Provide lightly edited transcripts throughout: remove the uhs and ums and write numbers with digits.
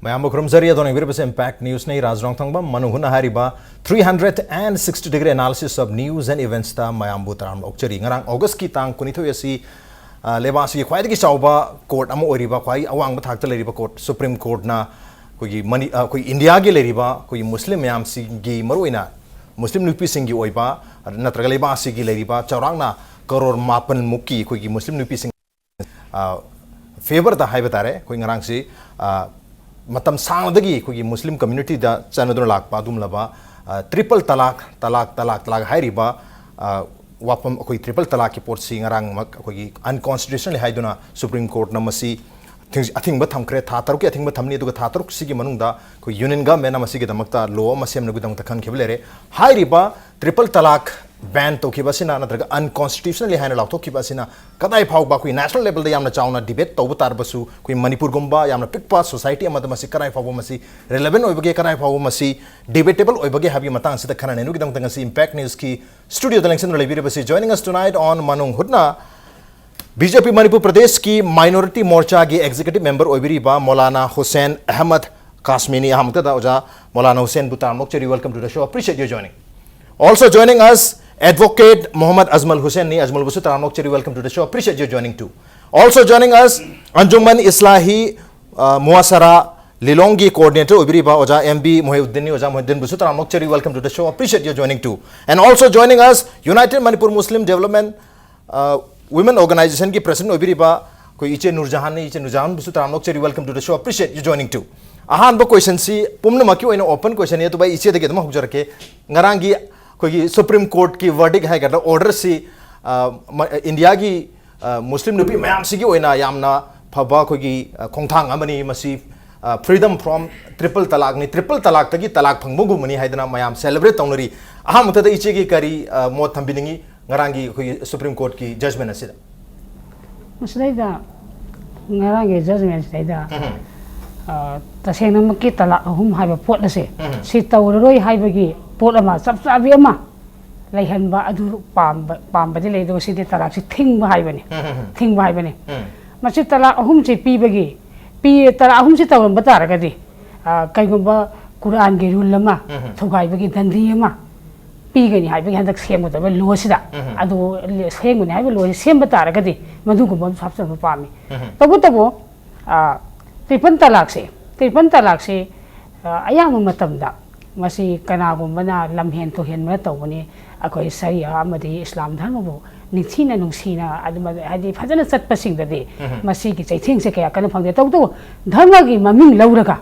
Mayam Krumzari adon Virus Impact News nei Rajrong Thangba Manuhuna Hariba 360-degree analysis of news and events ta Mayam Butaram Okchari ngarang August ki tang kunitho yasi lebasi khwai gi chawba court amo oriba khwai awang bathak ta leriba court Supreme Court na koi mani koi India gi leriba koi Muslim mayam si gi maruina Muslim nupi singi oiba natraga lebasi gi leriba chawrangna karor mapan muki koi gi Muslim nupi sing favor ta haibatare koi ngarang si matam sangdagi koi Muslim community da chanadun lakpa dumlaba triple talak hairiba wapam koi triple talak ki port si ngarang koi unconstitutional haiduna Supreme Court na masi I think ba thamkre tha taruk I think ba thamni duga tha taruk si gi manungda koi union government na masi gi damakta law masem na gudang takhan khibelere hairiba triple talak ban to kibasina natraga unconstitutionally haina law to kibasina kadai phau ba koi national level da yamna chauna debate to butar basu koi Manipur gumba yamna pikpa society amada masi kadai phau masi relevant oibage kadai phau masi debatable oibage habi matang sida khana nenu gidang tangasi Impact News ki studio election lebire basi joining us tonight on Manung Hudna BJP Manipur Pradesh ki minority morcha ki executive member oibiriba Maulana Hussain Ahmad Kasmini Ahmad Oja Maulana Hussain Butar Mokchari, welcome to the show. Appreciate you joining. Also joining us Advocate Muhammad Azmal Hussain ni Azmal Butar Mokchari, welcome to the show. Appreciate you joining too. Also joining us Anjuman Islahi Muasara Lilongi coordinator oibiriba Oja MB Muhyiddin Oja Muhyiddin Butar Mokchari, welcome to the show. Appreciate you joining too. And also joining us United Manipur Muslim Development Women Organization ki president oibiriba koi Iche Nurjahan busu taramok cheri, welcome to the show. Appreciate you joining too. Ahan ba question si pumna maki oina open question ye to bai Iche de gedama hukjarake ngarangi koi Supreme Court ki verdict hai garda order si India gi Muslim nupi mayam si gi oina yamna phaba koi gi khongthang amani masi freedom from triple talak ni triple talak tagi talak phangbo gu mani haidana mayam celebrate tawnari aham mutada Iche gi kari mot thambiningi ngarangi koi Supreme Court ki judgment asida masdaida ngarangi judgment saida tasena makki talak ahum haiba pot ase si tawroi haibagi pot ama sapsabi ama laihan ba adu pam badi leido si de talak si thingba haibani masi talak ahum si pibagi pi talak ahum si tawram bataragadi kaigumba Quran ge rule lama thogai bagi dandi ama pigani haibagi handak semudaba law sida adu semuni haiba law semba taragadi madugumba sapsaba pami tabu triple talak se ayama matamda masi kanagumba lamhen to hen ma tawani akoi sharia amadi Islam dharma ningthina nungsina aduma hadi phajana chatpa singdadi masi ki chaithing se kaya kana phangde tawdu dharma gi maming lauraga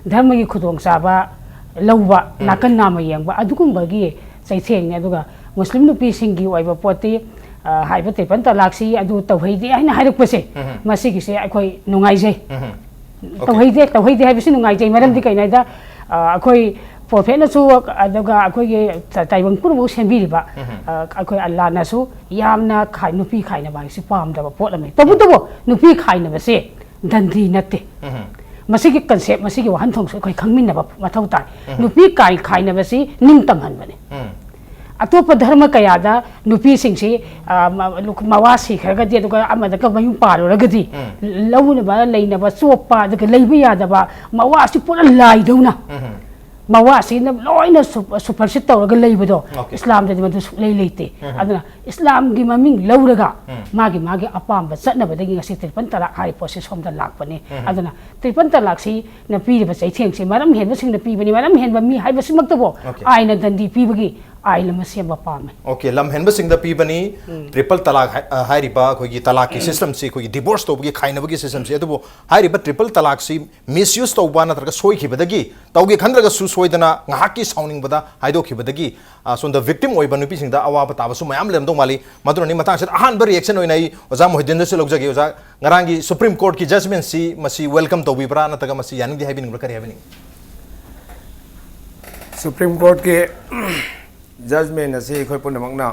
dharma gi khudong chaba lauba nakan nama yengba adugumba gi chaitheng ne aduga Muslim nupi singi oiba poti haiba triple talak si adu tawheidi aina hairukpase masi gi se akoi nungaijai tawheidi haibisi nungaijai maramdi kainaida akoi prophet na su aduga akoi gi taibang purbu sembiriba akoi Allah na su yamna khai nupi khaina ba si pamdaba potlame tabu nupi khaina ba se dandi natte masigi concept masigi wahan thong so koi khangmin na ba mathau tai nupi kai khaina ba si ningtam han bane atopa dharma kaya da nupi singsi mawasi khaga de duga amada ka mayung paro ragadi launa ba leina ba sopa daga leiba ya da ba mawasi pura lai dauna mawasi na loina super sit tawraga leibado Islam da madu lei leite aduna Islam gi maming lauraga magi apam ba satna ba dagi ngasi triple talak hai process hom da lakpani aduna triple talak si na pi ba sai theng si maram hen ba sing na pi bani maram hen ba mi hai ba simak tabo ai na dandi pi bagi ai lama se ba pam okay lam hen ba sing da pi bani triple talak hai riba koi gi talak ki system si koi divorce to gi khaina ba gi system si adu hai riba triple talak si misuse to ba na targa soi khi badagi tawgi khandraga su soidana ngahaki sounding bada haido khi badagi so the victim oi banu pi sing da awa bata ba su mayam lem dong mali madroni matang se ahan ba reaction oi nai oja Muhyiddin da se logjagi oja ngarangi Supreme Court ki judgment si masi welcome to bi bra na taga masi yaning di haibin kari habini Supreme Court ke judgment ase khoi punamak na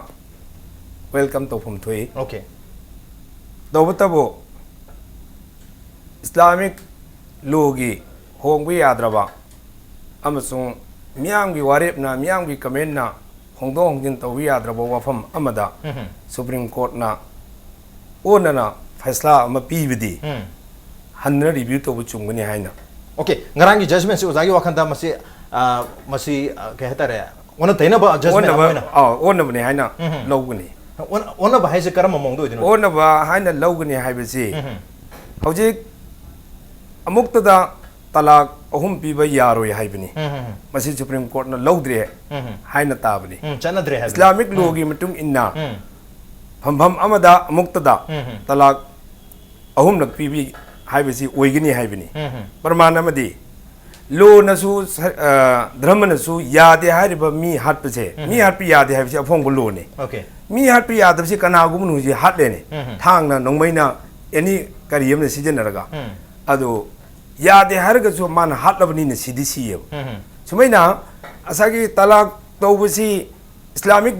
welcome to phum thui okay tabo Islamic law gi hongbi yadraba amasung miyang gi warep na miyang gi comment na hongdong jin tawi yadraba wafam amada Supreme Court na onana faisla ama pibidi Hannah review तो चुंगने है ना okay ngarang gi judgment se ozagi wakhanda masi ke hetare ona taina ba judgment amena own बने है ना लौगने ona ba haise karam among do idino own बा है ना लौगने है बसे हौजे अमुक्तदा तलाक अहुम पीबा यारोय हाइबनी मसी सुप्रीम कोर्ट न लौद्रे हाइना ताबनी chanadre ha इस्लामिक लोगी मटुंग इन्ना फमफम अमदा अमुक्तदा तलाक अहुम नक पीबी हाइबसी ओइगनी हाइबनी प्रमाण अमदी लो नसु धर्म नसु यादे हारिबा मी हाटपसे मी हाटपि यादे हाइबसी अफोंग लो ने okay मी हाटपि यादबसी कनागुम नुजी हाटलेने थांगना नोंमैना एनी करियम सिजनरगा अदो यादे हरगसु मान हाटलबनी ने सिदि सियो सुमैना असागी तलाक तौबसी इस्लामिक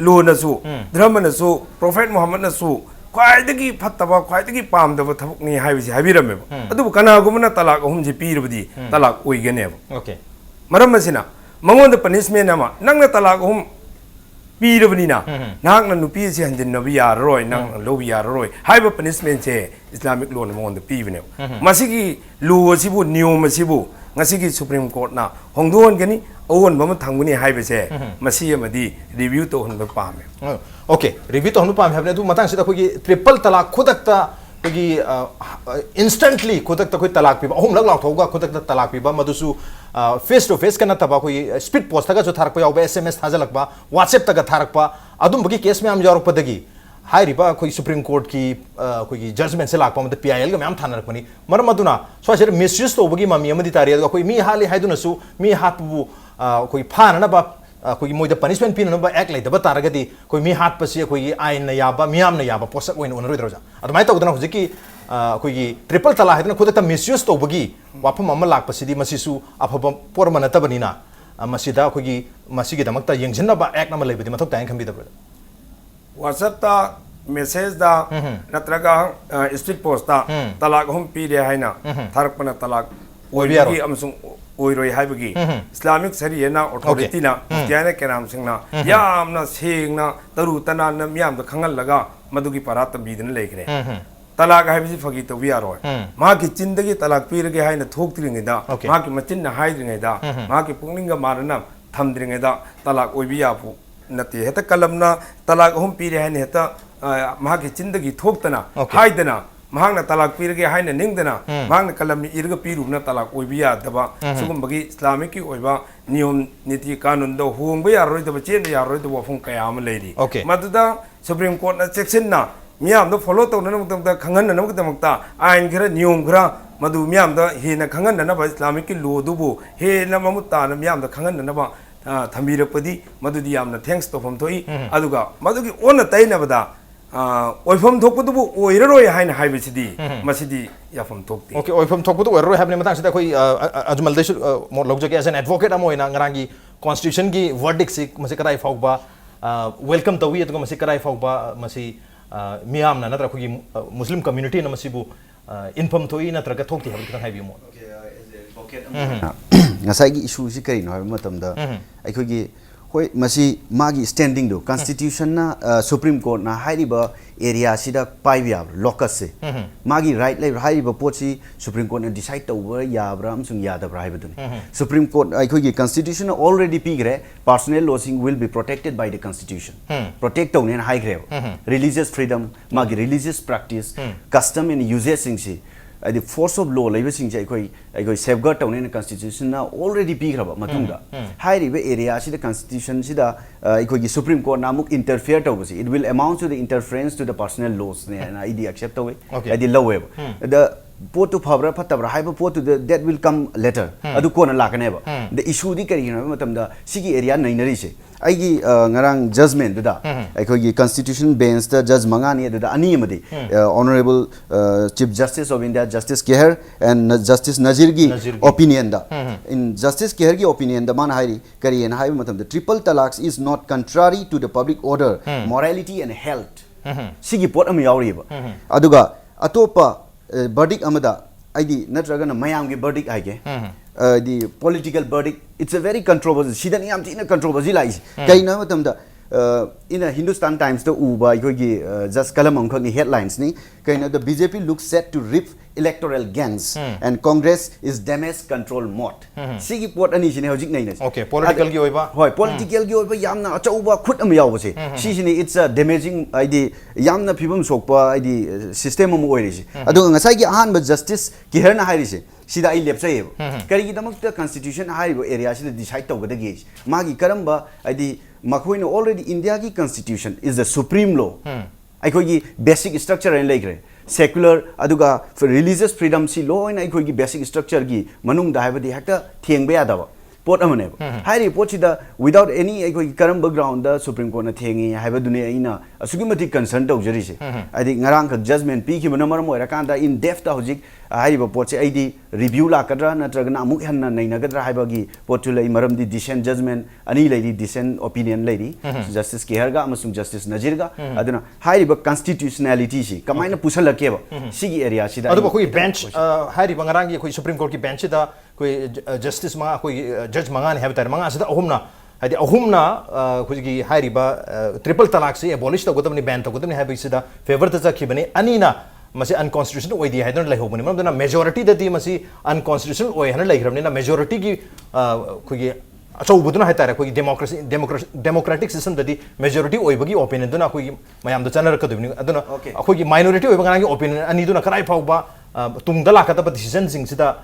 लो नसु धर्म नसु प्रोफेट मोहम्मद नसु ख्वाइदगी फत्तबा ख्वाइदगी पामदबा थबकनी हाइबसी हाबिरमे अदु कनागुमना तलाक अहुमजी पीरबदी तलाक ओइगनेब okay मरम मसिना मंगोंद पनिशमेंट अमा नंगना तलाक अहुम पीरबनीना नागना नुपी से हंजिनबी यारोय नंग लोबी यारोय हाइबा पनिशमेंट से इस्लामिक लॉ न मंगोंद पीबने मसिगी लो सिबु नियम सिबु ngasi सुप्रीम कोर्ट ना होंगदोन गनी ओवन बम थांगुनी हाइबसे मसी अमदी रिव्यू तो हन पामे ओके रिव्यू तो हनु पाम हैबने दु मतंग सिदा कोई ट्रिपल तलाक खुदकता कोई इंस्टेंटली खुदकता कोई तलाक पीबा अहुम लग लाथौगा खुदकता तलाक पीबा मदुसु फेस टू फेस कना तबा कोई स्पीड पोस्ट तगा जो थारक यावबा एसएमएस थाजलकबा व्हाट्सएप तगा थारकबा अदुम बगी केस में हम यारकपदगी हाइरिबा कोई सुप्रीम कोर्ट की कोई जजमेंट से लाख मत पीआईएल ग मैम थानरकपनी मरम अदुना स्वाशर मिसयूज तोबगी ममी अमदी तारी कोई मी हाली हाइदुनसु मी हातबु कोई फाननबा कोई मोइदा पनिशमेंट पीननबा एक्ट लेदबा तारगदी कोई मी हात पसी कोई आइन न याबा मियाम न याबा पोसक ओइन ओनरोइद्रोजा अदमाय तौदना हुजिकी कोई ट्रिपल तलाक हाइदना खुदता मिसयूज तोबगी वाफम अम लाकपसिदी मसिसु अफब पोरमनतबनिना मसिदा कोई मसिगी दमकता यंगजिनबा एक्ट नम लेबदी मथक ताइन खंबिदबा व्हाट्सएप ता मेसेज दा नत्रगा स्पीड पोस्ट ता तलाक हम पीरे हाइना थारकपना तलाक ओइबी अमसुंग ओइरोय हाइबगी इस्लामिक शरीयना अथॉरिटी ना क्याने केराम सिंगना यामना सेंगना तरु तना न मियाम द खंगल लगा मदुगी परा तंबीदन लेखरे तलाक हाइबसी फगी तो बियारोय मा की चिंदगी तलाक पीरगे हाइना थोक्त्रिंगेदा मा की मचिन न हाइद्रिंगेदा मा की पुंगलिंगा मारना थमद्रिंगेदा तलाक ओइबी यापु नते हेता कलमना तलाक हम पीरे हाइने हेता मा की चिंदगी थोक्तना हाइदना महांगना तलाक पीरगे हाइने निंगदना महांगना कलमनी इरगा पीरुना तलाक ओइबी यादबा सुगुमबगी इस्लामिक की ओइबा नियम नीति कानून दो होंबा यारोइदबा चेन यारोइदबा वफुं कयाम लेरी मदुदा सुप्रीम कोर्ट ना सेक्शन ना मियाम दो फॉलो तौनना मतमदा खंगन ना मतमदा आइन खरा नियम खरा मदु मियाम दा हेना खंगन ना बा इस्लामिक की लो दुबो हेना ममुता ना मियाम दा खंगन ना बा थमीरपदी मदुदी यामना थैंक्स तोफम थोई अदुगा मदुगी ओन तैनबदा ओइफम थोकपुदुबु ओइररोय हाइना हाइबसिदी मसिदी याफम थोकती ओके ओइफम थोकपुदु ओइररोय हाइबने मतंग सिदा कोई अजमल देश मोर लोगजके एज एन एडवोकेट अमोइना ngrangi constitution की verdict से मसे कराई फाउबा वेलकम तवी अतुगा मसे कराई फाउबा मसी मियामना नत्रा कोई मुस्लिम कम्युनिटी न मसिबु इनफम थोई नत्रगा थोकती हाबि खतंग हाइबि मो ngасai gi issue si kari no matam da akhoi gi hoi masi magi standing do constitution na supreme court na hairiba area sida paibya locus se magi right lai hairiba pochi supreme court na decide tawba yabra amsung yadabra haibaduni supreme court akhoi gi constitution already pigre personal laws will be protected by the constitution protect tawne na haigre religious freedom magi religious practice custom and uses sing si the force of law labor sing I safeguard town in the constitution now already big raba matunga high river area the constitution sida supreme court namuk interfere to it will amount to the interference to the personal laws and I accept away at the low web the pot to power patabra hyper pot to that will come later adu kona lakaneba the issue di kari matam da sigi area nainari se aigi ngarang judgment da aikogi constitution bench the judge mangani da ani amadi honorable chief justice of India justice Keher and justice Nazirgi opinion da in justice Keher gi opinion da man hairi kari and hai matam the triple talaqs is not contrary to the public order morality and health sigi pot am yauriba aduga atopa verdict amada ID natragana mayamgi verdict aige the political verdict it's a very controversial sidan yam tina controversial lai kai na matamda in a Hindustan Times to uba aikogi just kalam amkhak ni headlines ni kaina the BJP looks set to rip electoral gangs and Congress is damage control mode sigi pot ani sine hojik nei na Okay, political gi oiba. hoi political gi oiba yamna achauba khut am yaw se si sine it's a damaging id yamna phibam sokpa id system am oiri si adu ngasai gi ahan ba justice ki herna hairi se sida ai lepsai kari gi damak the constitution haribo area sida decide tawgadagi magi karamba id makhoi no already India ki constitution is the supreme law aikogi basic structure en legre secular aduga for religious freedom si law in aikogi basic structure gi manung da habadi hakta thengbe yadaba pot amane hairi pot sida without any aikogi karam background da supreme court na thengi habadune aina asugimati concern tawjari se adi ngarang ka judgment pi ki manamar mo rakanda in depth ta hojik hairiba pot se aidi review la kadra natragana amuk hanna nainagadra haibagi pot tulai maram di dissent judgment ani lady dissent opinion lady justice keharga amasung justice najirga aduna hairiba constitutionality si kamaina pusalakeba sigi area sida adu koi bench hari bangarang koi supreme court ki bench da koi justice ma koi judge manga ne habitar manga sida ahumna hadi ahumna koi hari ba triple talaq se abolish ta godam ni ban ta godam ni habi sida favor ta zakibani anina masi unconstitutional oidi haidon lai hobani mamdana majority da di masi unconstitutional oi hana lai hrabni na majority ki koi achau buduna haitara koi democratic system da di majority oi bagi opinion duna koi mayam da chanar ka dubni aduna koi minority oi banga ngi opinion ani duna karai phauba tungdala ka ta decision sing sida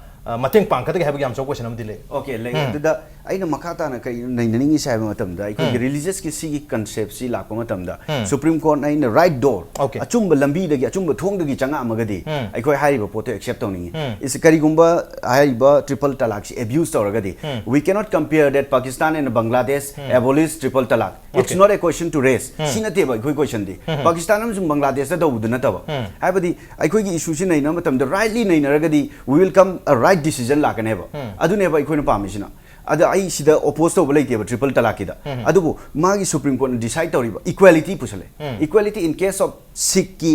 mateng pang ka ta habi yam chau question am dile okay like da aina makata na kai nainani sai matam da ai religious ki sigi concept si la ko matam da supreme court na in the right door achumba lambi da gi achumba thong da gi changa amagadi ai koi hai ba pote accept tawni is kari gumba hai ba triple talaq si abuse tawragadi we cannot compare that Pakistan and Bangladesh abolish triple talaq it's not a question to raise sinate ba koi question di Pakistan am sum Bangladesh da du na tawa hai ba di ai koi gi issue si naina matam da rightly naina ragadi we will come a right decision la kaneba adune ba koi na pamisina ada ai sida oppose to bolai teba triple talaq da adubu magi supreme court decide tawriba equality pusale equality in case of sikki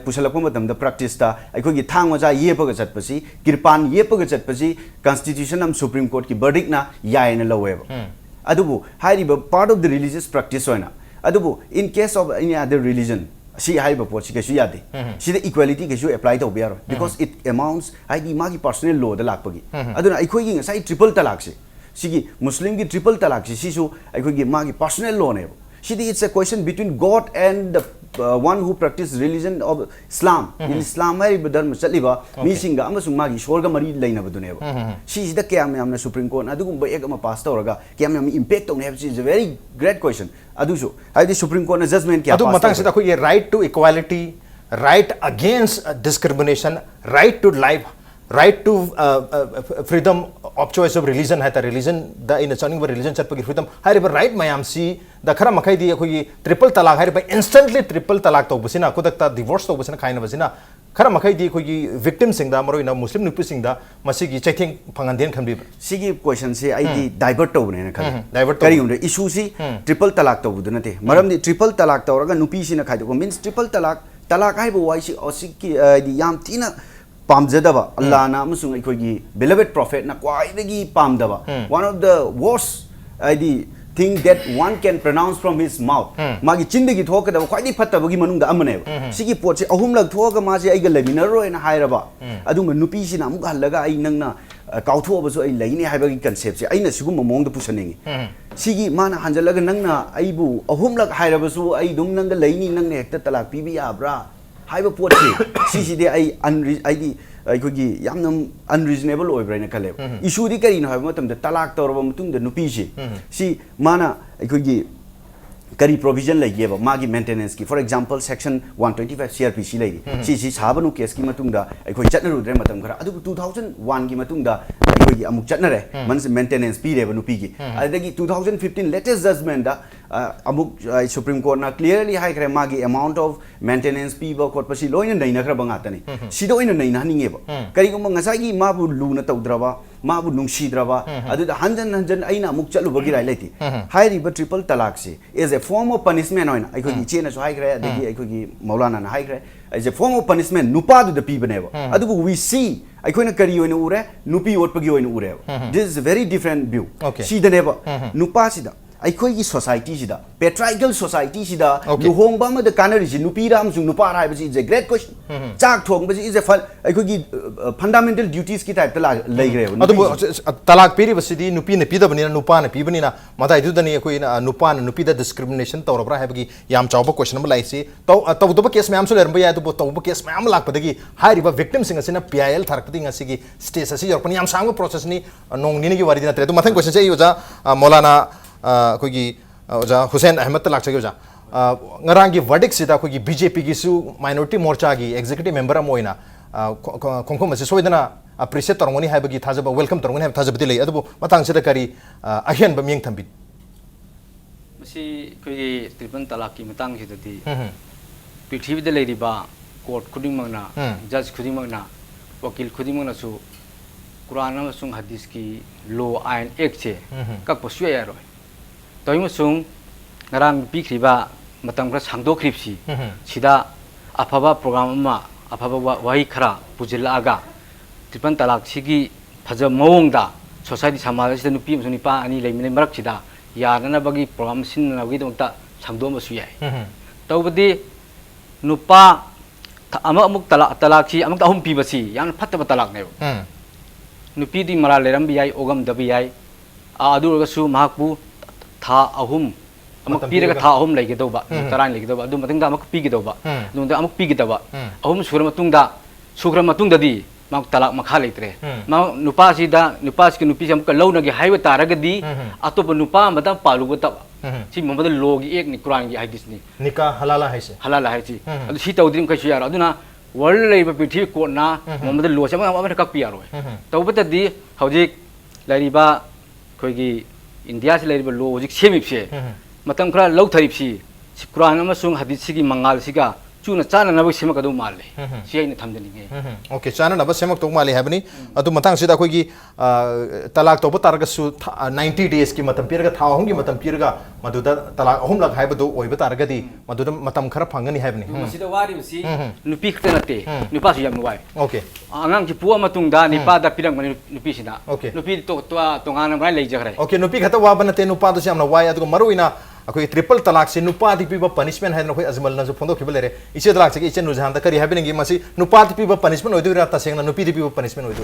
pusalakpa matam da practice ta aikogi thang maja yepaga chatpasi kirpan yepaga chatpasi constitution am supreme court ki verdict na yaina laweba adubu hairiba part of the religious practice hoina adubu in case of any other religion si haiba pot si kesu yade si the equality kesu apply to biaro because it amounts ai di magi personal law da lakpagi aduna aikoi gi ngai triple talaq si sigi muslim gi triple talaq si su aikoi gi magi personal law ne si it's a question between God and the one who practice religion of Islam in Islam hai dharma chaliba mi singa amasung magi shorga mari laina badune si da kyam yamna supreme court adugum ba ek ama pass tawraga kyam yam impact on have is a very great question aduso hai the supreme court na judgment kya adu matang sida koi right to equality right against discrimination right to life right to freedom of choice of religion hai ta religion da in a changing religion chat pagi freedom hai ba right mayam si da khara makai di koi triple talaq hai ba instantly triple talaq to busina kudak ta divorce to busina khaina basina khara makai di koi victim sing da maroi na muslim nupi sing da masi gi chaithing phanganden khambi sigi question se ai di divert to ne na khali divert kari unde issue si triple talaq to buduna te maram di triple talaq to raga nupi si na khai ko means triple talaq hai bo wai si osiki di yam tina pamjadaba Allah na amasung aikogi beloved prophet na kwaidagi pamdaba one of the worst the thing that one can pronounce from his mouth magi chindagi thokadaba kwaidi phattabagi manungda amane sigi potse ahumlak thoga ma se aiga leminaroi na hairaba adunga nupi sina amuk halaga ai nangna kauthobasu ai laini haibagi concept se aina sigum mongda pusaningi sigi mana hanjalaga nangna aibu ahumlak hairabasu ai dum nanga laini nangne hekta talak pibi abra haiba potse sisi de ai di aikogi yamna unreasonable oibraina kale issue di kari no haiba matam da talak tawraba mutung da nupi si mana aikogi kari provision lai yeba magi maintenance ki for example section 125 CRPC lai si sabanu case ki matung da aikoi chatna rudre matam khara adu 2001 ki matung da aikoi gi amuk chatna re man maintenance pi re nupi gi adagi 2015 latest judgment da amuk supreme court na clearly high kare magi amount of maintenance pi ba court pasi loina naina khara banga tani sido ina naina haninge ba kari gum ngasai gi mabu luna tawdraba mabu nungsidraba adu da hanjan aina amuk chalu bagi rai leti high riba triple talaq se is a form of punishment oina aikoi gi chena so high kare adagi aikoi gi maulana na high kare as a form of punishment nupa du the pi baneba adu we see aikoi na kari oina ure nupi otpagi oina ure this is a very different view si the neba nupa sida ꯑꯩꯈꯣꯏꯒꯤ ꯁꯣꯁꯥꯏꯇꯤꯁꯤꯗ ꯄꯦꯇ꯭ꯔꯥꯏꯀꯦꯜ ꯁꯣꯁꯥꯏꯇꯤꯁꯤꯗ Okay. ꯂꯨꯍꯣꯡꯕ ꯑꯃꯗ ꯀꯥꯟꯅꯔꯤꯁꯤ ꯅꯨꯄꯤꯔ ꯑꯃꯁꯨꯡ ꯅꯨꯄꯥꯔ ꯍꯥꯏꯕꯁꯤ 이제 great question ꯆꯥꯛ ꯊꯣꯡꯕꯁꯤ is a ꯑꯩꯈꯣꯏꯒꯤ fundamental duties ꯀꯤ ꯇꯥꯏꯞꯇ ꯂꯩꯈ꯭ꯔꯦꯕ ꯑꯗꯨꯕꯨ ꯇꯂꯥꯛ ꯄꯤꯔꯤꯕꯁꯤꯗꯤ ꯅꯨꯄꯤꯅ ꯄꯤꯗꯕꯅꯤꯅ ꯅꯨꯄꯥꯅ ꯄꯤꯕꯅꯤꯅ ꯃꯇꯥꯏꯗꯨꯗꯅꯤ ꯑꯩꯈꯣꯏꯅ ꯅꯨꯄꯥꯅ ꯅꯨꯄꯤꯗ ꯗꯤꯁꯀ꯭ꯔꯤꯃꯤꯅꯦꯁꯟ ꯇꯧꯔꯕ꯭ꯔꯥ ꯍꯥꯏꯕꯒꯤ ꯌꯥꯝ ꯆꯥꯎꯕ ꯀ꯭ꯋꯦꯁꯟ ꯑꯃ ꯂꯥꯛꯏꯁꯤ ꯇꯧꯗꯕ ꯀꯦꯁ ꯃꯌꯥꯝꯁꯨ ꯂꯩꯔꯝꯕ ꯌꯥꯏ ꯑꯗꯨꯕꯨ ꯇꯧꯕ ꯀꯦꯁ ꯃꯌꯥꯝ ꯂꯥꯛꯄꯗꯒꯤ ꯍꯥꯏꯔꯤꯕ victimꯁꯤꯡ ꯑꯁꯤꯅ PIL ꯊꯥꯔꯛꯄꯗꯒꯤ ꯉꯁꯤꯒꯤ ꯁ꯭ꯇꯦꯖ ꯑꯁꯤ ꯌꯧꯔꯛꯄꯅꯤ ꯌꯥꯝ ꯁꯥꯡꯕ ꯄ꯭ꯔꯣꯁꯦꯁꯅꯤ ꯅꯣꯡ ꯅꯤꯅꯤꯒꯤ ꯋꯥꯔꯤꯗꯤ ꯅꯠꯇ꯭ꯔꯦ ꯑꯗꯨ ꯃꯊꯪ ꯀ꯭ꯋꯦꯁꯟꯁꯦ ꯑꯩ ꯑꯣꯖꯥ ꯃौलाना ꯑꯩꯈꯣꯏꯒꯤ ꯑꯣꯖꯥ ꯍꯨꯁꯦꯟ ꯑꯍꯃꯗꯇ ꯂꯥꯛꯆꯒꯦ ꯑꯣꯖꯥ ꯉꯔꯥꯡꯒꯤ ꯚꯔꯗꯤꯛꯁꯤꯗ ꯑꯩꯈꯣꯏꯒꯤ BJPꯒꯤꯁꯨ ꯃꯥꯏꯅꯣꯔꯤꯇꯤ ꯃꯣꯔꯆꯥꯒꯤ ꯑꯦꯛꯖꯤꯀ꯭ꯌꯨꯇꯤꯚ ꯃꯦꯝꯕꯔ ꯑꯃ ꯑꯣꯏꯅ ꯈꯣꯡꯐꯝ ꯑꯁꯤ ꯁꯣꯏꯗꯅ ꯑꯦꯄ꯭ꯔꯤꯁꯤꯌꯦꯠ ꯇꯧꯔꯝꯒꯅꯤ ꯍꯥꯏꯕꯒꯤ ꯊꯥꯖꯕ ꯋꯦꯜꯀꯝ ꯇꯧꯔꯝꯒꯅꯤ ꯍꯥꯏꯕ ꯊꯥꯖꯕꯗꯤ ꯂꯩ ꯑꯗꯨꯕꯨ ꯃꯇꯥꯡꯁꯤꯗ ꯀꯔꯤ ꯑꯍꯦꯟꯕ ꯃꯤꯠꯌꯦꯡ ꯊꯝꯕꯤ ꯃꯁꯤ ꯑꯩꯈꯣꯏꯒꯤ ꯇ꯭ꯔꯤꯄꯜ ꯇꯂꯥꯛꯀꯤ ꯃꯇꯥꯡꯁꯤꯗꯗꯤ ꯄ꯭ꯔꯤꯊꯤꯕꯤꯗ ꯂꯩꯔꯤꯕ ꯀꯣꯔꯠ ꯈꯨꯗꯤꯡꯃꯛꯅ ꯖꯖ ꯈꯨꯗꯤꯡꯃꯛꯅ ꯋꯀꯤꯜ ꯈꯨꯗꯤꯡꯃꯛꯅꯁꯨ ꯀꯨꯔꯥꯟ ꯑꯃꯁꯨꯡ ꯍꯗꯤꯁꯀꯤ ꯂꯣ ꯑꯥꯏꯟ ꯑꯦꯛꯁꯦ ꯀꯛꯄ ꯁꯨꯡꯌꯥ ꯌꯥꯔꯣꯏ ꯇꯧꯏꯃꯁꯨꯡ ꯉꯔꯥꯡ ꯄꯤꯈ꯭ꯔꯤꯕ ꯃꯇꯝ ꯈꯔ ꯁꯥꯡꯗꯣꯛꯈ꯭ꯔꯤꯕꯁꯤ ꯁꯤꯗ ꯑꯐꯕ ꯄ꯭ꯔꯣꯒ꯭ꯔꯥꯝ ꯑꯃ ꯑꯐꯕ ꯋꯥꯍꯩ ꯈꯔ ꯄꯨꯖꯤꯜꯂꯛꯑꯒ ꯇ꯭ꯔꯤꯄꯜ ꯇꯂꯥꯛꯁꯤꯒꯤ ꯐꯖꯕ ꯃꯑꯣꯡꯗ ꯁꯣꯁꯥꯏꯇꯤ ꯁꯃꯥꯖ ꯑꯁꯤꯗ ꯅꯨꯄꯤ ꯑꯃꯁꯨꯡ ꯅꯨꯄꯥ ꯑꯅꯤ ꯂꯩꯃꯤꯟꯅꯩ ꯃꯔꯛꯁꯤꯗ ꯌꯥꯅꯅꯕꯒꯤ ꯄ꯭ꯔꯣꯒ꯭ꯔꯥꯝ ꯁꯤꯟꯅꯅꯕꯒꯤꯗꯃꯛꯇ ꯁꯪꯗꯣꯛꯑꯝꯕꯁꯨ ꯌꯥꯏ ꯇꯧꯕꯗꯤ ꯅꯨꯄꯥ ꯑꯃꯨꯛ ꯇꯂꯥꯛꯁꯤ ꯑꯃꯨꯛꯇ ꯑꯍꯨꯝ ꯄꯤꯕꯁꯤ ꯌꯥꯝꯅ ꯐꯠꯇꯕ ꯇꯂꯥꯛꯅꯦꯕ ꯅꯨꯄꯤꯗꯤ ꯃꯔꯥꯜ ꯂꯩꯔꯝꯕ ꯌꯥꯏ ꯑꯣꯒꯝꯗꯕ ꯌꯥꯏ ꯑꯗꯨ ꯑꯣꯏꯔꯒꯁꯨ ꯃꯍꯥꯛꯄꯨ ꯊꯥ ꯑꯍꯨꯝ ꯑꯃꯨꯛ ꯄꯤꯔꯒ ꯊꯥ ꯑꯍꯨꯝ ꯂꯩꯒꯗꯧꯕ ꯇꯔꯥ ꯂꯩꯒꯗꯧꯕ ꯑꯗꯨ ꯃꯇꯨꯡꯗ ꯑꯃꯨꯛ ꯄꯤꯒꯗꯧꯕ ꯑꯗꯨꯗ ꯑꯃꯨꯛ ꯄꯤꯒꯗꯕ ꯑꯍꯨꯝ ꯁꯨꯈ꯭ꯔ ꯃꯇꯨꯡꯗꯗꯤ ꯃꯍꯥꯛ ꯇꯂꯥꯛ ꯃꯈꯥ ꯂꯩꯇ꯭ꯔꯦ ꯅꯨꯄꯥꯁꯤꯒ ꯅꯨꯄꯤꯁꯤ ꯑꯃꯨꯛꯀ ꯂꯧꯅꯒꯦ ꯍꯥꯏꯕ ꯇꯥꯔꯒꯗꯤ ꯑꯇꯣꯞꯄ ꯅꯨꯄꯥ ꯑꯃꯗ ꯄꯥꯜꯂꯨꯒꯗꯕ ꯁꯤ ꯃꯃꯗ ꯂꯣꯒꯤ ꯑꯦꯛꯅꯤ ꯀꯨꯔꯥꯟꯒꯤ ꯍꯥꯏꯗꯤꯁꯅꯤ ꯅꯤꯀꯥ ꯍꯂꯥꯂꯥ ꯍꯥꯏꯁꯦ ꯍꯂꯥꯂꯥ ꯍꯥꯏꯁꯤ ꯑꯗꯨ ꯁꯤ ꯇꯧꯗ꯭ꯔꯤ ꯃꯈꯩꯁꯨ ꯌꯥꯔꯣꯏ ꯑꯗꯨꯅ ꯋꯥꯔꯜ ꯂꯩꯔꯤꯕ ꯄ꯭ꯔꯤꯊꯤꯕꯤ ꯀꯣꯔꯠꯅ ꯃꯃꯗ ꯂꯣꯁꯦ ꯑꯃꯅ ꯀꯛꯄ ꯌꯥꯔꯣꯏ ꯇꯧꯕꯇꯗꯤ ꯍꯧꯖꯤꯛ ꯂꯩꯔꯤꯕ ꯑꯩꯈꯣꯏꯒꯤ ꯏꯟꯗꯤꯌꯥꯁꯤ ꯂꯩꯔꯤꯕ ꯂꯣ ꯍꯧꯖꯤꯛ ꯁꯦꯝꯃꯤꯕꯁꯦ ꯃꯇꯝ ꯈꯔ ꯂꯧꯊꯔꯤꯕꯁꯤ ꯀꯨꯔꯥꯟ ꯑꯃꯁꯨꯡ ꯍꯗꯤꯁꯁꯤꯒꯤ ꯃꯉꯥꯜꯁꯤꯒ ꯆꯨꯅ ꯆꯥꯅꯅꯕ ꯁꯦꯝꯃꯛꯀꯗꯧ ꯃꯥꯜꯂꯦ ꯁꯤ ꯑꯩꯅ ꯊꯝꯖꯅꯤꯡꯉꯦ ꯑꯣꯀꯦ ꯆꯥꯅꯅꯕ ꯁꯦꯝꯃꯛꯇꯧ ꯃꯥꯜꯂꯤ ꯍꯥꯏꯕꯅꯤ ꯑꯗꯨ ꯃꯇꯥꯡꯁꯤꯗ ꯑꯩꯈꯣꯏꯒꯤ ꯇꯂꯥꯛ ꯇꯧꯕ ꯇꯥꯔꯒꯁꯨ 90 daysꯀꯤ ꯃꯇꯝ ꯄꯤꯔꯒ ꯊꯥ ꯑꯍꯨꯝꯒꯤ ꯃꯇꯝ ꯄꯤꯔꯒ ꯃꯗꯨꯗ ꯇꯂꯥꯛ ꯑꯍꯨꯝꯂꯛ ꯍꯥꯏꯕꯗꯨ ꯑꯣꯏꯕ ꯇꯥꯔꯒꯗꯤ ꯃꯗꯨꯗ ꯃꯇꯝ ꯈꯔ ꯐꯪꯒꯅꯤ ꯍꯥꯏꯕꯅꯤ ꯃꯁꯤꯗ ꯋꯥꯔꯤꯕꯁꯤ ꯅꯨꯄꯤ ꯈꯛꯇ ꯅꯠꯇꯦ ꯅꯨꯄꯥꯁꯨ ꯌꯥꯝ ꯋꯥꯏ ꯑꯣꯀꯦ ꯑꯉꯥꯡꯁꯤ ꯄꯣꯛꯑ ꯃꯇꯨꯡꯗ ꯅꯤꯄꯥꯗ ꯄꯤꯔꯝꯒꯅꯤ ꯅꯨꯄꯤꯁꯤꯅ Okay. ꯅꯨꯄꯤ ꯇꯣꯉꯥꯟꯅ ꯃꯥꯏ ꯂꯩꯖꯈ꯭ꯔꯦ ओके नुपी खत वाब नते नुपादसु यामना वाय अदुग मरुइना अखोई ट्रिपल तलाक से नुपादि पिबा पनिशमेंट हाइना अखोई अजमल नजु फोंदो खिबा लेरे इचे तलाक से इचे नुजहान द करी हाबिनगी मसी नुपादि पिबा पनिशमेंट ओइदुरा तसेंगना नुपीदि पिबा पनिशमेंट ओइदु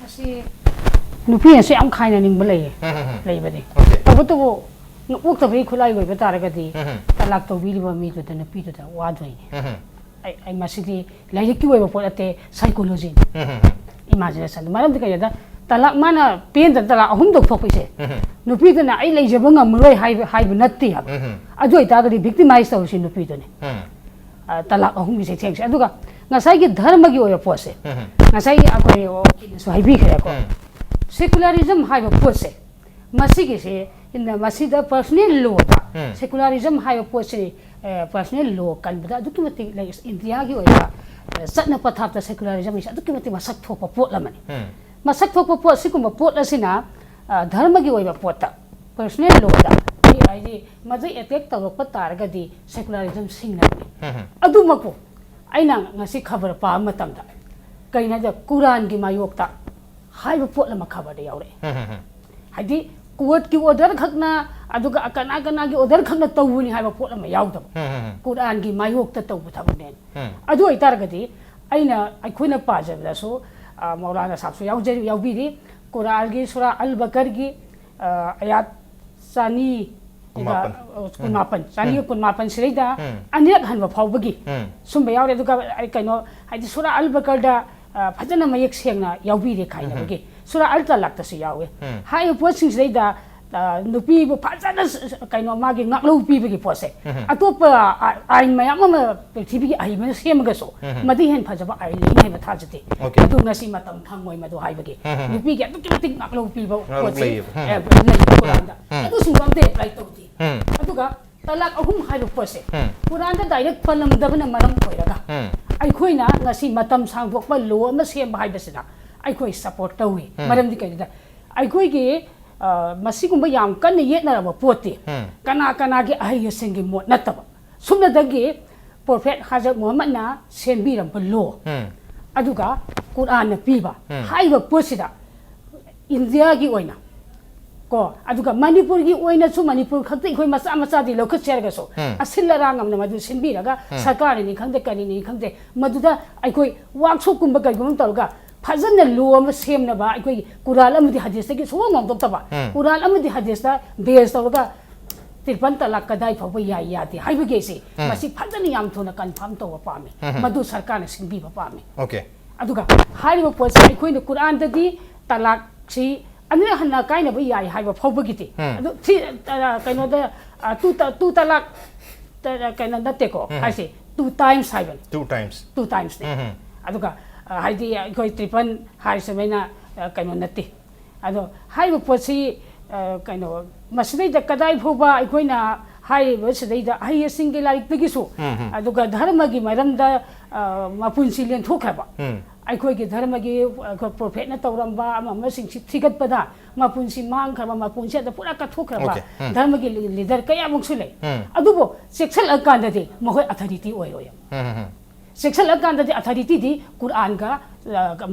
ꯑꯁꯤ ꯅꯨꯄꯤ ꯑꯁꯤ ꯌꯥꯝ ꯈꯥꯏꯅꯅꯤꯡꯕ ꯂꯩꯕꯅꯤ ꯇꯧꯕꯇꯕꯨ ꯅꯣꯛꯇꯕꯒꯤ ꯈꯨꯠꯂꯥꯏ ꯑꯣꯏꯕ ꯇꯥꯔꯒꯗꯤ ꯇꯂꯥꯛ ꯇꯧꯕꯤꯔꯤꯕ ꯃꯤꯗꯨꯗ ꯅꯨꯄꯤꯗꯨꯗ ꯋꯥꯗꯣꯏꯅꯤ ꯑꯩ ꯃꯁꯤꯗꯤ ꯂꯥꯏꯔꯤꯛꯀꯤ ꯑꯣꯏꯕ ꯄꯣꯠ ꯅꯠꯇꯦ ꯁꯥꯏꯀꯣꯂꯣꯖꯤꯅꯤ ꯏꯃꯥꯖꯤꯅꯦꯁꯟ ꯃꯔꯝꯗꯤ ꯀꯩꯗ ꯇꯂꯥꯛ ꯃꯥꯅ ꯄꯦꯟꯗ ꯇꯂꯥꯛ ꯑꯍꯨꯝ ꯇꯧꯊꯣꯛꯄꯤꯁꯦ ꯅꯨꯄꯤꯗꯨꯅ ꯑꯩ ꯂꯩꯖꯕ ꯉꯝꯃꯔꯣꯏ ꯍꯥꯏꯕ ꯅꯠꯇꯦ ꯍꯥꯏꯕ ꯑꯗꯨ ꯑꯣꯏꯇꯥꯔꯒꯗꯤ ꯚꯤꯛꯇꯤꯃꯥꯏꯖ ꯇꯧꯔꯤꯁꯤ ꯅꯨꯄꯤꯗꯨꯅꯤ ꯇꯂꯥꯛ ꯑꯍꯨꯝꯒꯤꯁꯦ ꯊꯦꯡꯁꯦ ꯑꯗꯨꯒ ꯉꯁꯥꯏꯒꯤ ꯙꯔꯃꯒꯤ ꯑꯣꯏꯕ ꯄꯣꯠꯁꯦ ꯉꯁꯥꯏꯒꯤ ꯑꯩꯈꯣꯏꯅꯁꯨ ꯍꯥꯏꯕꯤꯈ꯭ꯔꯦꯀꯣ ꯁꯦꯀꯨꯂꯔꯤꯖꯝ ꯍꯥꯏꯕ ꯄꯣꯠꯁꯦ ꯃꯁꯤꯒꯤꯁꯦ ꯃꯁꯤꯗ ꯄꯔꯁꯣꯅꯦꯜ ꯂꯣꯗ ꯁꯦꯀꯨꯂꯔꯤꯖꯝ ꯍꯥꯏꯕ ꯄꯣꯠꯁꯦ ꯄꯔꯁꯣꯅꯦꯜ ꯂꯣ ꯀꯟꯕꯗ ꯑꯗꯨꯛꯀꯤ ꯃꯇꯤꯛ ꯏꯟꯗꯤꯌꯥꯒꯤ ꯑꯣꯏꯕ ꯆꯠꯅ ꯄꯊꯥꯞꯇ ꯁꯦꯀꯨꯂꯔꯤꯖꯝꯁꯦ ꯑꯗꯨꯛꯀꯤ ꯃꯇꯤꯛ ꯃꯁꯛ ꯊꯣꯛꯄ ꯄꯣꯠ ꯑꯃꯅꯤ ꯃꯁꯛ ꯊꯣꯛꯄ ꯄꯣꯠ ꯁꯤꯒꯨꯝꯕ ꯄꯣꯠ ꯑꯁꯤꯅ ꯙꯔꯃꯒꯤ ꯑꯣꯏꯕ ꯄꯣꯠꯇ ꯄꯔꯁꯣꯅꯦꯜ ꯂꯣꯗ ꯍꯥꯏꯗꯤ ꯃꯗꯨ ꯑꯦꯇꯦꯛ ꯇꯧꯔꯛꯄ ꯇꯥꯔꯒꯗꯤ ꯁꯦꯀꯨꯂꯔꯤꯖꯝ ꯁꯤꯡꯅꯕꯅꯤ ꯑꯗꯨꯃꯛꯄꯨ ꯑꯩꯅ ꯉꯁꯤ ꯈꯕꯔ ꯄꯥꯕ ꯃꯇꯝꯗ ꯀꯩꯅꯣ ꯍꯥꯏꯕꯗ ꯀꯨꯔꯥꯟꯒꯤ ꯃꯥꯌꯣꯛꯇ ꯍꯥꯏꯕ ꯄꯣꯠ ꯑꯃ ꯈꯕꯔꯗ ꯌꯥꯎꯔꯛꯑꯦ ꯍꯥꯏꯗꯤ ꯀꯣꯔꯠꯀꯤ ꯑꯣꯔꯗꯔ ꯈꯛꯅ ꯑꯗꯨꯒ ꯀꯅꯥꯒꯤ ꯑꯣꯔꯗꯔ ꯈꯛꯅ ꯇꯧꯕꯅꯤ ꯍꯥꯏꯕ ꯄꯣꯠ ꯑꯃ ꯌꯥꯎꯗꯕ ꯀꯨꯔꯥꯟꯒꯤ ꯃꯥꯌꯣꯛꯇ ꯇꯧꯕ ꯊꯕꯛꯅꯦ ꯑꯗꯨ ꯑꯣꯏꯇꯥꯔꯒꯗꯤ ꯑꯩꯈꯣꯏꯅ ꯄꯥꯖꯕꯗꯁꯨ ꯃौलाना साहब यावबीरी कुरान की सूरा अल बकर की आयात चानी कुनमापन सिरैदा अनिरक हनब फावबगी सुम यावरे दुका कइनो हाइदि सूरा अल बकर दा फजना मयक सेंगना यावबीरे खाइनबगी सूरा अल तलाक तसे यावे हाय पोसिंग सिरैदा नुपी बु फजना कइनो मागी ngaklo pibagi pose atopa ain mayam ama prithibi gi ai ma semagaso madi hen phajaba ai le nei ba thajate adu ngasi matam thangoi madu haibagi nupi gi atu tik ngaklo piba pose adu singam de apply tawti aduga talak ahum haibu pose quran da direct palam dabana maram koiraga ai khoina ngasi matam sangdokpa lo ama sem haibasina ai khoi support tawi maram di kaida ai khoi gi मसीगुम्बा याम कन्न येतनरबा पोते कना के अहयसिंगी मोट नतबा सुमनदगी prophet हजरत मोहम्मद ना सेंबिरम लो अदुगा कुरान न पीबा हाइबा पोसिदा India की ओइना ko aduga manipur gi oina su manipur khakte khoi macha macha di lokha cherga so asilla rangam na madu sinbi raga sarkar ni khangde kani ni khangde maduda ai khoi workshop kumba kai gum tolga fazana lo am sem na ba ai khoi kural amdi hadis gi so ngom tok ta ba kural amdi hadis da base tolga tirpan talak kadai phaw ya ya ti hai bge se masi fazana yam thona confirm to pa me madu sarkar na sinbi ba pa me okay aduga hari bo pos ai khoi ni quran da di talak si ani hanna kai na ba ya hai ba phaw bge ti adu ti kai no da tu talak kai na da te ko hai se 2 times hai ban 2 times 2 times ne aduga hai di khoi tripan hai se mena kai no nati ado hai bo posi kai no masdai da kadai phoba ai khoi na hai bo sidai da hai single like te gisu aduga dharma gi maram da mapun silen thokha ba ai khoi gi dharma gi prophet na tawram ba ama sing thigat pada mapun si mang khaba mapun se da pura ka thokha ba dharma gi leader kaya muk sule adubo sexual akanda de mohoi authority oi oi sexual akanda de authority di quran ga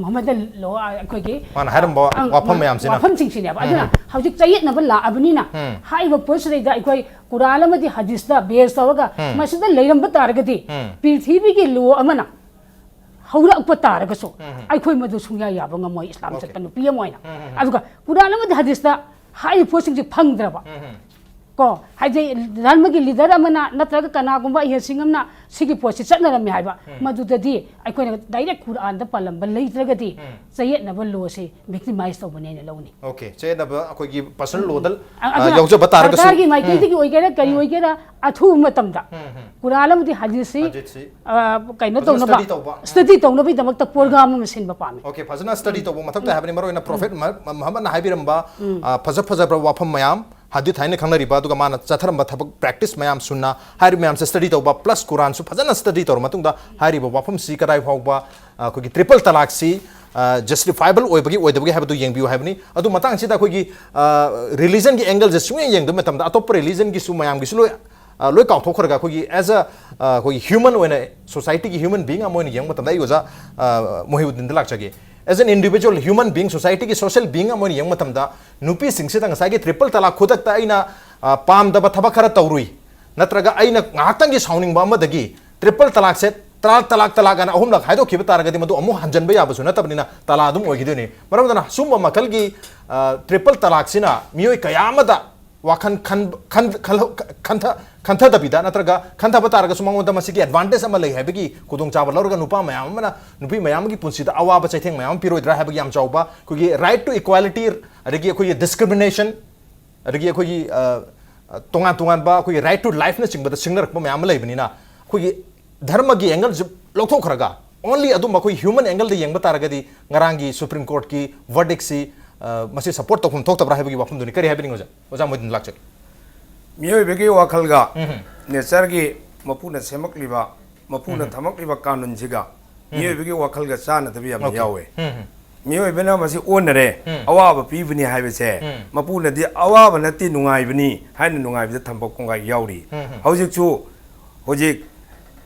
muhammad lo khoi gi man haram ba wafam mayam sina wafam sing sine ba aduna hawjik chayet na ba la abni na hai ba posre da khoi quran ma di hadis da base tawaga masida leiram ba targa di prithvi gi lo amana hawra up targa so ai khoi madu sungya ya ba ngamoi islam chat panu pia moina aduga quran ma di hadis da hai posing ji phangdra ba ko hai je dharma gi leader amana natraga kana gumba he singamna sigi posi chatna ram hai ba madu da di ai khoi na direct quran da palam ba leitraga di chayet na ba lo se victimize to bane ne lawni okay che na ba akoi gi personal lodal yaujo batar ga sarkar gi mai kai gi oigera kari oigera athu matam da quran am di hadis si kai no to na ba study to na bi damak ta program ma sin ba pame okay fazana study to mathak ta habni maro ina prophet muhammad na habiram ba faza faza bra wafam mayam hadith haine khangari ba duga mana chatharam ba thabak practice mayam sunna hari mayam se study to ba plus quran su fazana study to matung da hari ba wafam si kadai phau ba ko gi triple talak si justifiable oi bagi oi dabagi habdu yeng biu habni adu matang si da ko gi religion gi angle je sunge yeng da matam da atop religion gi su mayam gi su loi kaw thok khara ko gi as a ko gi human oina society gi human being amoin yeng matam da yoja mohiuddin dalak chage as an individual human being society ki social being amoin yeng matam da nupi singse da ngasai gi triple talak khodak ta aina pam da ba thaba khara tawrui natraga aina ngahtang gi sounding ba madagi triple talak set talak ana ahum lak haido khiba taragadi madu amu hanjan ba yabasu natabnina tala dum ogiduni maramdana summa makal gi triple talak sina miyoi kayamada wakan khantha dabida natraga khantha bataraga sumang da masigi advantage ama lei habigi kudung chaba lorga nupa mayam mana nupi mayam gi punsi da awa ba chaitheng mayam piro dra habigi am chauba kugi right to equality adagi kugi discrimination adagi kugi tongan ba kugi right to life na chingba da singnak ba mayam lei banina kugi dharma gi angle lokthok kharaga only adum ba kugi human angle de yengba taragadi ngarangi supreme court ki verdict si masi support tokum thok tabra habigi wafum duni kari happening oja modin lakchak miyoi begi wakal ga nature gi mapuna semak liba mapuna thamak liba kanun jiga miyoi begi wakal ga chana tabi am yawe miyoi bena masi onare awa ba pi bani haibe se mapuna di awa ba nati nungai bani haina nungai bi thambok konga yauri hojik chu hojik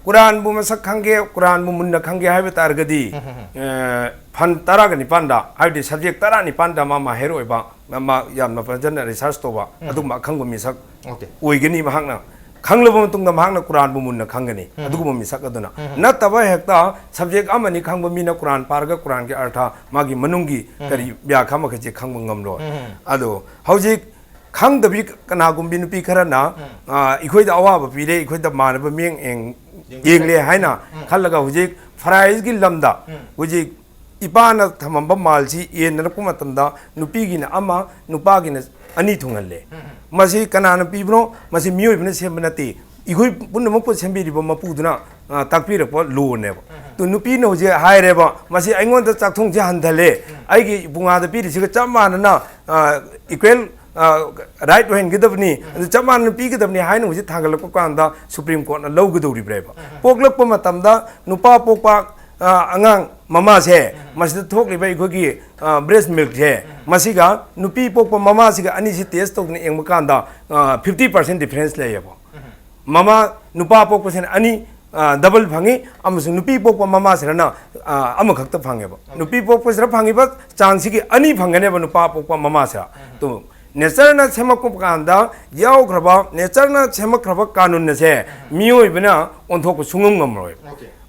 quran bu masak khange quran bu munna khange haibe targadi fan tara ga ni panda haide subject tara ni panda mama hero ba mama yam na pajan research to ba adum ma khangbu mi sak okay oigani mahakna khanglaba tung da mahakna quran bu munna khangani adugum mi sak aduna na taba hekta subject amani khangbu mi na quran parga quran ge artha magi manungi kari bya khama khaje khangbu ngamlo ado hojik khang da bi kana gum bi nupi kharana ikhoi da awa ba pi re ikhoi da man ba meng eng yengle haina khalaga hojik price gi lamda hojik ipana thamamba malsi yen na kuma tamda nupi gi na ama nupa gi na ani thungalle masi kana na pibro masi miyoi bna semnati igoi punna mok sembi ri ba mapuduna takpi ra po lo ne ba tu nupi no je haire ba masi aingon da chak thong je handale ai gi bunga da pi ri siga chamana na equal right when gidabni chaman pi gidabni hainu ji thangal ko kanda supreme court na low gidori breba poklak pa matamda nupa pokpa angang mama se masida thokli bai gogi breast milk je masiga nupi pokpa mama siga ani si test tok ni engma kanda 50% difference le yabo mama nupa pokpa sen ani double phangi amsu nupi pokpa mama serana ama khakta phangeba nupi pokpa sera phangi ba chance gi ani phangane ba nupa pokpa mama sera to नेचरना सेमकुकांदा यावग्रबा नेचरना सेमक्रबा कानून से मियोइबना ओंथोक सुंगम ngमरोय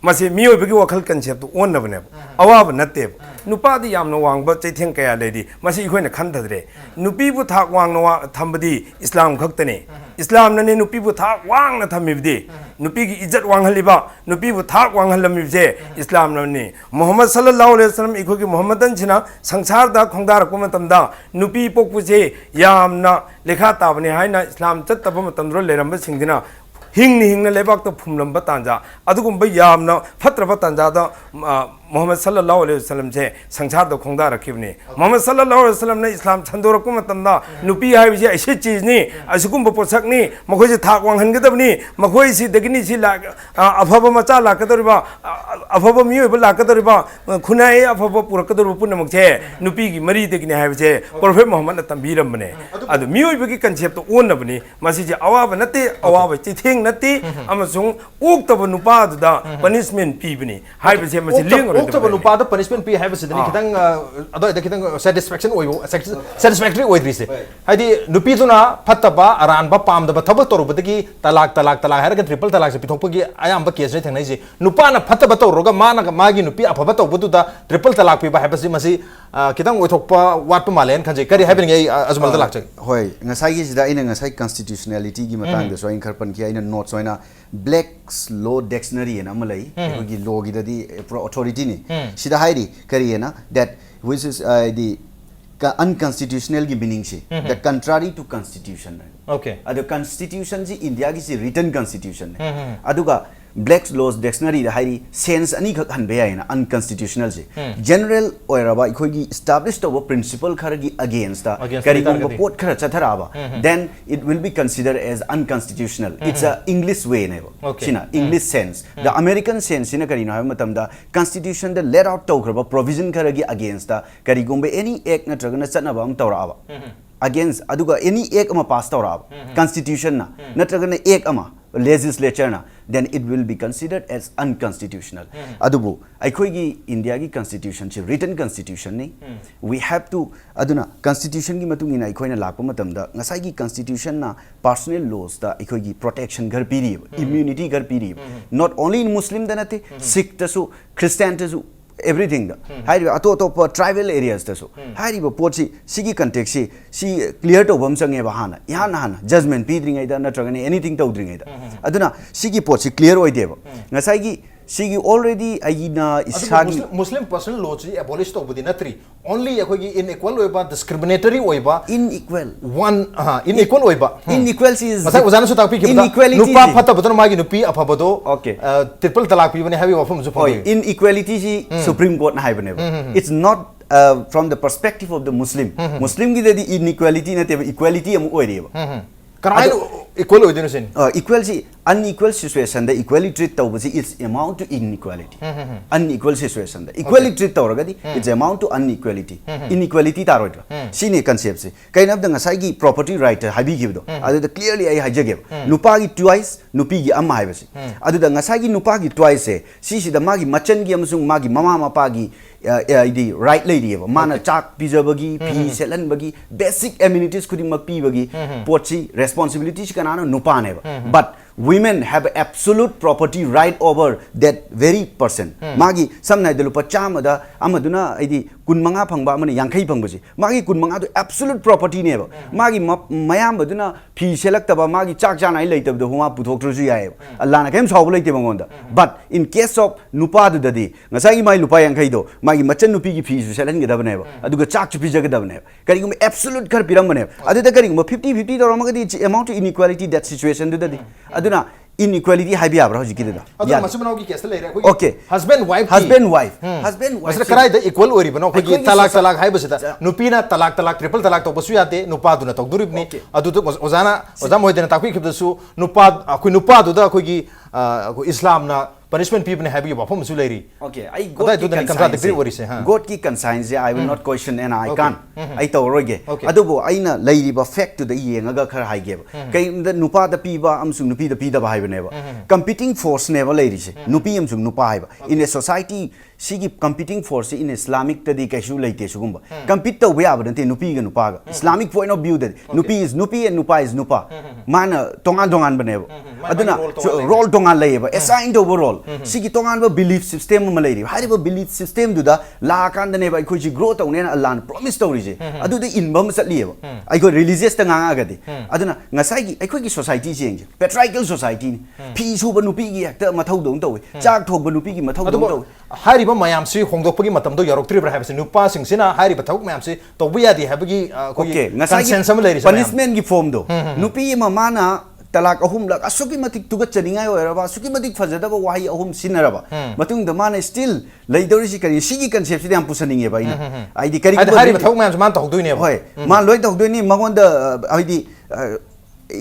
मसे मियोइबगी वखल concept ओनबने अवाब नते नुपादी यामनो वांगबा चैथें कया लेदी मसे इखोइना खंथद्रे नुपीबु थाक वांगनो थंबदी इस्लाम खक्तने इस्लाम नने नुपीबु थाक वांगना थमिबदी नुपीगी इज्जत वांगहलिबा नुपीबु थाक वांगहलमिबजे इस्लाम नने मोहम्मद सल्लल्लाहु अलैहि वसल्लम इखोगी मोहम्मदन छिना संसारदा खोंगदारकु मतमदा नुपी पोकपुजे यामना लेखा ताबने हाइना इस्लाम चत्तब मतमद्रो लेरंबा सिंगदिना हिंगने लेबाक तो फुमलंबा तांजा अदुगुंबा यामना फत्रबा तांजादा मोहम्मद सल्लल्लाहु अलैहि वसल्लम से संसार दो खोंगदा रखिबने मोहम्मद सल्लल्लाहु अलैहि वसल्लम ने इस्लाम छंदोरकु मतमदा नुपी हाइबजे ऐसे चीज नि असुगुंबा पोसकनी मखोजे थाक वांगहनगदबनी मखोई सि दगिनी सि ला अफबा मचा लाकदरबा अफबा मियोबा लाकदरबा खुनाए अफबा पुरकदरबा पुनमकसे नुपी की मरी दगिनी हाइबजे प्रोफेट मोहम्मद न तंबीरमने अदु मियोबगी कंसेप्ट ओनबनी मसिजे अवाब नते अवाब चिथेंग नते अमसुंग ओक्तब नुपादुदा पनिशमेंट पीबनी हाइबजे मसि लिंग ओक्तब नुपादा पनिशमेंट पी हाइबसिदनि खितंग अदो खितंग सैटिस्फैक्शन ओइबो सैटिस्फैक्टरी ओइद्रिसे हाइदि नुपीदुना फत्तबा अरानबा पामदबा थब तोरबदगी तलाक हारगा ट्रिपल तलाक से पिथोकपगी आयामबा केस ने थंगनाइसे नुपाना फत्तबा तोरगा मागी नुपी अफबा तोबदुदा ट्रिपल तलाक पीबा हाइबसि मसि खितंग ओइथोकपा वाटपा मालेन खंजे करि हाइबनि अजमल तलाक चे होय ngasai sida ina ngasai constitutionality gi matang da so in kharpan ki ina notes oina Black's law dictionary ena malai gi law gi dadi authority ni sida hairi kari ena that which is the unconstitutional gi meaning she that contrary to constitution okay adu constitution ji India gi si written constitution aduga Black's laws dictionary da hairi sense ani khak han be yaina unconstitutional je general oiraba ikhogi established over principle kharagi against the karigum pot khara chatharaba then it will be considered as unconstitutional it's a English way never china English sense the American sense ina karina ha matam da constitution da let out tawgraba provision kharagi against the karigum any act na tragana chatnaba am tawraba against aduga any act ama pass tawraba constitution na natragana act ama legislature na then it will be considered as unconstitutional adubu aikhoigi India gi constitution chi written constitution ni we have to aduna constitution gi matung ina aikhoina lakpa matam da ngasai gi constitution na personal laws da aikhoigi protection gar piri immunity gar piri not only in Muslim da nate Sikh ta su Christian ta su everything da hairi ato tribal areas ta so hairi ba pochi sigi context si clear to bam sange ba hana hana judgment pidring ai da natragane anything to dring ai da aduna sigi pochi clear oi deba ngasai gi sigi already aina isagi Muslim personal law chi abolish to budi natri only akogi inequal oiba discriminatory oiba unequal one inequal oiba inequality is masai wazana su takpi kibda nupa phata badon magi nupi aphabado triple talaq pi bane habi wafum zu phoi inequality ji Supreme Court na haibane it's not from the perspective of the Muslim gi the inequality na te equality am oireba Can equal oidinu sin equal ji unequal situation the equally treat tawbasi it's amount to inequality unequal situation the equally treat tawragadi it's amount to inequality taroidra sine concept se kainab da ngasai gi property right habi gibdo adu da clearly ai hajage nupa gi twice nupi gi amma haibasi adu da ngasai gi nupa gi twice se si da magi machan gi amsung magi mama mapa gi the right lady mana chak pijabagi phi selan bagi basic amenities khuding mak pi bagi pochi responsibilities kanana nupa ne but women have absolute property right over that very person magi samnai de lupa chama da amaduna idi kunmanga phangba amani yankhai phangbaji magi kunmanga do absolute property ne magi mayam baduna phi selak taba magi chak janai leitab do huma puthok truju yae allah na kem sawbu leite bangonda but in case of nupa du dadi ngasai mai lupa yankhai do magi machan nupi gi phi selan ge dabne aduga chak chu phi jaga dabne karigum absolute kar piram bane adu da karigum 50-50 do ramagadi amount of inequality that situation du dadi aduna inequality haibi abra hoji kida adu masumano gi case le re okay husband wife masra karai da equal ori bano gi talak hai basita nupina talak triple talak to basu yate nupa du na to duribni adu to ozana ozam hoidena takwi khibdasu nupa du da gi Islam na punishment people ne habi bafum su leri okay I got ki conscience I will not question and I can't I to roge adubo aina leiri ba fact to the yenga ga khar haige kai the nupa da pi ba amsung nupi da pi da ba haiba ne ba competing force ne ba leiri se nupi amsung nupa haiba in a society सिगी competing force in Islamic तदी कैसु लेते सुगुम्बा compete तौबे याबदंते नुपी ग नुपागा Islamic point of view the नुपी इज नुपी एंड नुपा इज नुपा माना तोंगान तोंगान बनेबो अदुना रोल तोंगान लेबा असाइन तौबो रोल सिगी तोंगान बा बिलीफ सिस्टम म लेरि हारिबो बिलीफ सिस्टम दुदा ला कांदनेबा अखोजि ग्रो तौनेना अल्लाह प्रॉमिस तौरिजे अदुदे इनबम सटलिएबा अखो रिलीजियस ता गागागदे अदुना ngasai अखोगी सोसाइटी जेंग पेट्राइकल सोसाइटी फी सुबा नुपी गी हेक्टर मथौ दौं तौवे चाक थोबा नुपी गी मथौ दौं तौवे हारिबा मयाम से होंदोकपगी मतमदो यरोक्त्रिब्रा हाबसे नुपा सिंगसिना हारिबा थौक मयाम से तौबु यादि हाबगी okay ngasai punishment gi form do nupi ma mana talak ahum lak asuki matik tuga chaningai oiraba asuki matik fajadaba wahi ahum sinaraba matung da mana still leidori si kari sigi concept si am pusaninge ba ina aidi kari हारिबा थौक मयाम मान तौदुइने होय मान लोय तौदुइनि magonda aidi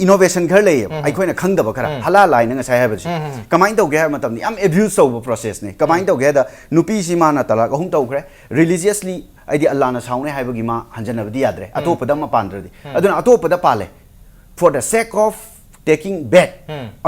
innovation khar lay aikoina khangdaba khara hala line nga sai habasi kamain tau ge ha matam ni am abuse of process ne kamain tau ge da nupi si mana talak ahum tau khre religiously aidi allah na saune haibagi ma hanjana badi yadre atopada ma pandradi aduna atopada pale for the sake of taking bet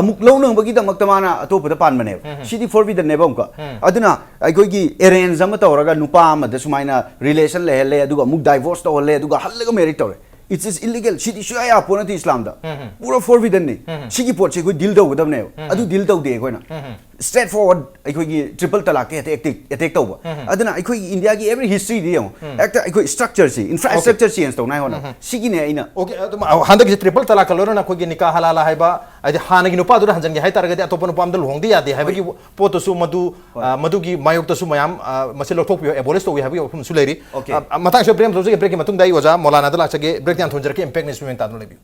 amuk lo nang bagi damak tamana atopada pan mane sidi forbidden ne bamka aduna aikoi gi arrange am tawraga nupa am da sumaina relation le hele aduga amuk divorce to le aduga hallaga marriage tawre it is illegal sidi shaya ponati islam da pura forbidden ne sigi pot se koi deal do gadam ne adu deal do de koina straight forward aikoi gi triple talak ke attack tawba aduna aikoi gi india gi every history de yong actor aikoi structure si infrastructure change to nai hona sigi ne aina okay handak gi triple talak loro na koi gi nikah halala haiba adi hana gi nupa du hanjan gi hai tar ga de atopa nupa am dal hongdi yade haiba gi pot su madu gi mayok to su mayam masilo thok pi abolish to wi haiba gi su leri matang so prem so gi break matung dai oja molana dal achage break tian thonjar ke impact instrument tadno lebi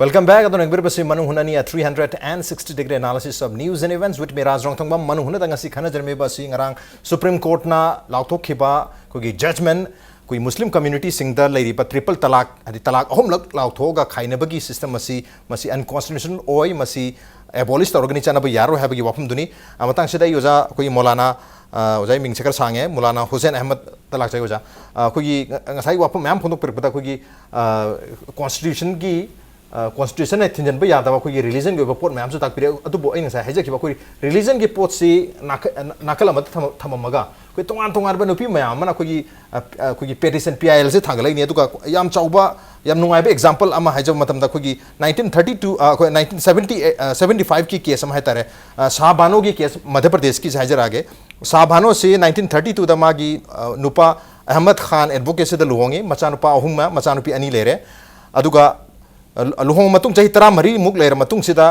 Welcome back. Adon ekbir basi manu hunani a 360-degree analysis of news and events with me Raj Rongthongba manu hunat angasi khana jarme basi ngarang Supreme Court na lauthok khiba kogi judgment koi Muslim community singda leiri pa triple talak adi talak ahom lak lauthoga khainabagi system masi unconstitutional oi masi abolish organi chana ba yaro habagi wafum duni amatang sida yoja koi Maulana ओजाई मिंगसेकर सांगे मौलाना हुसैन अहमद तलाक चाहिए ओजा कोई ngasai wapum ma'am फोंदोक परपदा कोई constitution की constitution ने थिंजन पे याद आवा कोई religion के ऊपर मैम से ताक पिरे अतो बो इन साइज की कोई religion के पोत से नाकल मत थममगा कोई तोंगान बनुपी मैम ना कोई petition PIL से थांगलाई ने तो का याम चाउबा याम नुंगाई बे example अमा हाइजब मतम दा कोई 1932 कोई 1975 की केस हम है तारे शाहबानो की केस मध्य प्रदेश की हाइजर आगे शाहबानो से 1932 दा मागी नुपा अहमद खान एडवोकेसी दा लुहोंगे मचानुपा अहुम मचानुपी अनि लेरे अदुगा लुहोंग मतुंग चाहि 13 मुक लेर मतुंग सिदा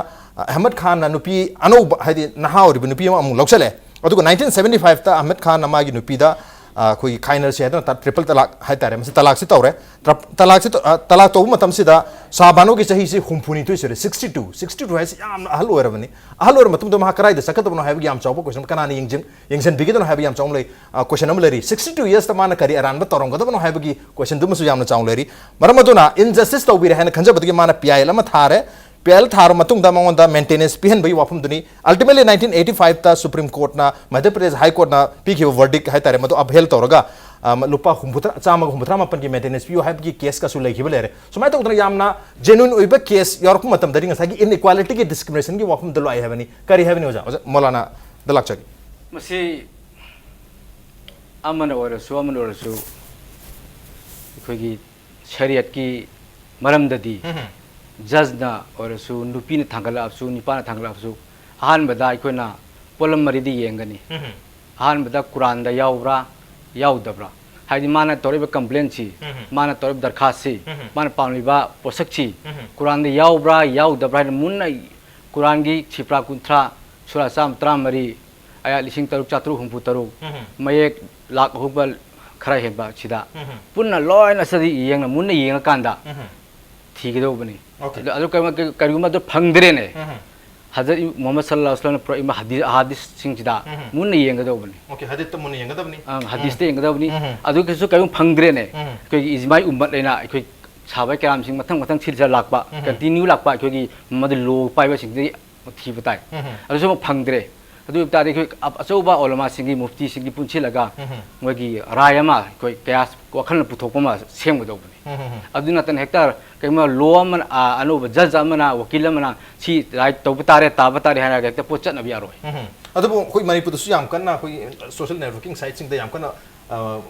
अहमद खान ना नुपी अनो हाइदि नहा और नुपी अमु लौचले अदुगा 1975 ता अहमद खान नमागी नुपी दा कोई खाइनर से है ट्रिपल तलाक है तारे मसे तलाक से तौरे तलाक तो मतम सिदा साबानो की सही से हुमफुनी तो सिरे 62 है याम अहल ओरबनी अहल ओर मतम तो महा कराई द सकत बनो हैब याम चावो क्वेश्चन कनानी यंगजन बिगे तो हैब याम चावम ले क्वेश्चन नम लेरी 62 इयर्स त मान करी अरान ब तोरंग द बनो हैब की क्वेश्चन दुम सु याम चावम लेरी मरम मदुना इनजस्टिस तो बिरे है खंजब द मान पीआईएल म थारे PL थार मतुंग दा मंगों दा मेंटेनेंस पिहन बई वाफम दुनी अल्टीमेटली 1985 ता सुप्रीम कोर्ट ना मध्य प्रदेश हाई कोर्ट ना पीखिव वर्डिक है तारे मतो अपहेल तौरगा लुपा हुमपुत्रा मपन की मेंटेनेंस पियो है की केस का सु लेखिब लेरे सुमाय तो यामना जेन्युइन ओइबा केस यॉर्क मतम दरिंग सागी इनइक्वालिटी के डिस्क्रिमिनेशन की वाफम दलो आई हैवनी करी हैवनी ओजा मौलाना दलक चगी मसी अमन ओरसु खोगी शरीयत की मरमददी जजना औरसु नुपीन थांगलाबसु निपान थांगलाबसु अहानबदा अखोना पोलम मरिदी येंगनी अहानबदा कुरान दा यावब्रा यावदब्रा हाइदि माना तोरिबा कंप्लेन छि माना तोरिब दरखास्त छि माना पामलिबा पोसक छि कुरान दा यावब्रा यावदब्रा मुन्ना कुरान की छिप्रा कुंथ्रा सुरा साम त्रामरी आया लिसिंग तरुक चात्रु हुंपु तरु मयेक लाख हुबल खरा हेबा छिदा पुन्ना लॉयन असदी येंगना मुन्ना येंगा कांदा थीगदोबनी अदु करिगुमा दो फंगदरे ने हजरत मोहम्मद सल्लल्लाहु अलैहि वसल्लम प्रोइमा हदीस सिंगदा मुन येंगदोबनी ओके हदीस तो मुन येंगदोबनी हदीस ते येंगदोबनी अदु केसु कयु फंगदरे ने कोई इजमाई उम्मत लेना कोई साबाय कराम सिंग मथंग मथंग सिलजा लाकबा कंटिन्यू लाकबा कोई मद लो पाइबा सिंग थी बताय अदु सो फंगदरे ꯑꯗꯨ ꯇꯥꯔꯗꯤ ꯑꯩꯈꯣꯏ ꯑꯆꯧꯕ ꯑꯣꯂꯃꯥꯁꯤꯡꯒꯤ ꯃꯨꯐꯇꯤꯁꯤꯡꯒꯤ ꯄꯨꯟꯁꯤꯜꯂꯒ ꯃꯣꯏꯒꯤ ꯔꯥꯏ ꯑꯃ ꯑꯩꯈꯣꯏ ꯀꯌꯥ ꯋꯥꯈꯜꯅ ꯄꯨꯊꯣꯛꯄ ꯑꯃ ꯁꯦꯝꯒꯗꯧꯕꯅꯤ ꯑꯗꯨ ꯅꯠꯇꯅ ꯍꯦꯛꯇ ꯀꯩꯒꯨꯝꯕ ꯂꯣ ꯑꯃ ꯑꯅꯧꯕ ꯖꯖ ꯑꯃꯅ ꯋꯀꯤꯜ ꯑꯃꯅ ꯁꯤ ꯔꯥꯏꯠ ꯇꯧꯕ ꯇꯥꯔꯦ ꯇꯥꯕ ꯇꯥꯔꯦ ꯍꯥꯏꯔꯒ ꯍꯦꯛꯇ ꯄꯣꯠ ꯆꯠꯅꯕ ꯌꯥꯔꯣꯏ ꯑꯗꯨꯕꯨ ꯑꯩꯈꯣꯏ ꯃꯅꯤꯄꯨꯔꯗꯁꯨ ꯌꯥꯝ ꯀꯟꯅ ꯑꯩꯈꯣꯏ ꯁꯣꯁꯤꯌꯦꯜ ꯅꯦꯠꯋꯔꯀꯤꯡ ꯁꯥꯏꯠꯁꯤꯡꯗ ꯌꯥꯝ ꯀꯟꯅ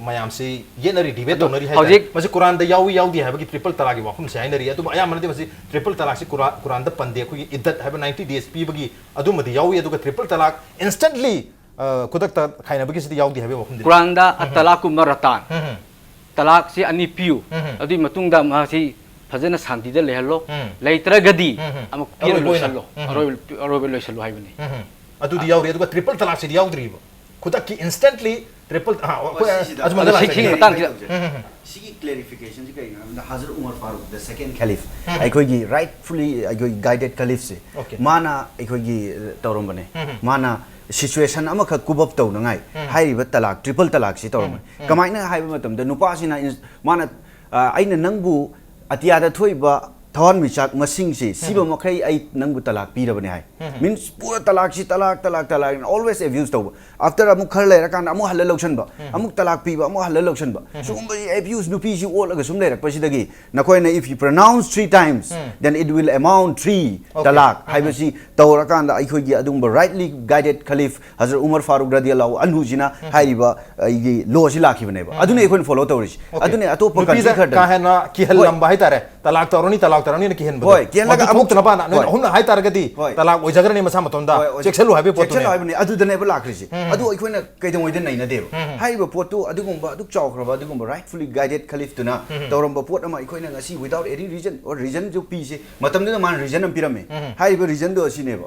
ꯃꯌꯥꯝꯁꯤ ꯌꯦꯠꯅꯔꯤ ꯗꯤꯕꯦꯠ ꯇꯧꯅꯔꯤ ꯍꯥꯏꯇꯥꯔꯦ ꯃꯁꯤ ꯀꯨꯔꯥꯟꯗ ꯌꯥꯎꯏ ꯌꯥꯎꯗꯦ ꯍꯥꯏꯕꯒꯤ ꯇ꯭ꯔꯤꯄꯜ ꯇꯂꯥꯛꯀꯤ ꯋꯥꯐꯝꯁꯦ ꯍꯥꯏꯅꯔꯤ ꯑꯗꯨꯕꯨ ꯑꯌꯥꯝꯕꯅꯗꯤ ꯃꯁꯤ ꯇ꯭ꯔꯤꯄꯜ ꯇꯂꯥꯛꯁꯤ ꯀꯨꯔꯥꯟꯗ ꯄꯟꯗꯦ ꯑꯩꯈꯣꯏꯒꯤ ꯏद्दत ꯍꯥꯏꯕ 90 days ꯄꯤꯕꯒꯤ ꯑꯗꯨꯃꯗꯤ ꯌꯥꯎꯏ ꯑꯗꯨꯒ ꯇ꯭ꯔꯤꯄꯜ ꯇꯂꯥꯛ ꯏꯟꯁꯇꯦꯟꯠꯂꯤ ꯈꯨꯗꯛꯇ ꯈꯥꯏꯅꯕꯒꯤꯁꯤꯗꯤ ꯌꯥꯎꯗꯦ ꯍꯥꯏꯕ ꯋꯥꯐꯝꯗꯤ ꯀꯨꯔꯥꯟꯗ ꯇꯂꯥꯛꯀꯨꯝꯕ ꯔꯇꯥꯟ ꯇꯂꯥꯛꯁꯤ ꯑꯅꯤ ꯄꯤꯌꯨ ꯑꯗꯨꯒꯤ ꯃꯇꯨꯡꯗ ꯃꯁꯤ ꯐꯖꯅ ꯁꯥꯟꯇꯤꯗ ꯂꯩꯍꯜꯂꯣ ꯂꯩꯇ꯭ꯔꯒꯗꯤ ꯑꯃꯨꯛ ꯄꯤꯔ ꯂꯣꯏꯁꯜꯂꯣ ꯑꯔꯣꯏꯕ ꯂꯣꯏꯁꯜꯂꯣ ꯍꯥꯏꯕꯅꯤ ꯑꯗꯨꯗꯤ ꯌꯥꯎꯔꯤ ꯑꯗꯨꯒ ꯇ꯭ꯔꯤꯄꯜ ꯇꯂꯥꯛꯁꯤꯗꯤ ꯌꯥꯎꯗ꯭ꯔꯤꯕ ꯈꯨꯗꯛꯀꯤ ꯏꯟꯁꯇꯦꯟꯠꯂꯤ ट्रिपल हाँ सिगी क्लैरिफिकेशन से कहीं ना हज़रत उमर फारूक द सेकंड खलीफ अखोगी राइटफुली अखोगी गाइडेड खलीफ से माना अखोगी तौरम बने माना सिचुएशन अमा ख कुबब तौ नंगाई हाइरिबा तलाक ट्रिपल तलाक से तौरम कमाइना हाइबा मतम द नुपासिना माना आइना नंगबु अतियादा थोइबा थवान मिचाक मसिंग से सिबा मखै आई नंगबु तलाक पीरबने हाय मीन्स पूरा तलाक से तलाक तलाक तलाक ऑलवेज एब्यूज तौ आफ्टर अमु खर लेरा कान अमु हल्ल लौसनबा अमु तलाक पीबा अमु हल्ल लौसनबा सुगुम्बा एब्यूज नुपी सि ओलगा सुम लेरक पसिदगी नखोइना if you pronounce 3 times then it will amount 3 तलाक हाइबसि तौरा कान अखोगी अदुंबा राइटली गाइडेड खलीफ हजरत उमर फारूक रदियल्लाहु अन्हु जिना हाइरिबा अइगी लो सि लाखिबनेबा अदुने अखोइन फॉलो तौरिस अदुने अतोप कंट्री खर का है ना कि हल लंबा है तारे तलाक तौरनी तलाक तौरनी ने किहन होय केलगा अमुक तनपा ना हम हाय तारगदी तलाक ओइजगरनी मसा मतोंदा चेक्सलु हाबे पोतु चेक्सलु हाबे अदुदनेबा लाखरिसि अदु अखोइना कैदमोइदन नैनदेब हाइबा पोतु अदुगुंबा अदुक चावखरबा अदुगुंबा राइटफुली गाइडेड खलीफ तुना तौरंबा पोत अमा अखोइना ngasi without any reason or reason जो पीसे मतमदुना मान reason am पिरमे हाइबा reason दो असिनेबा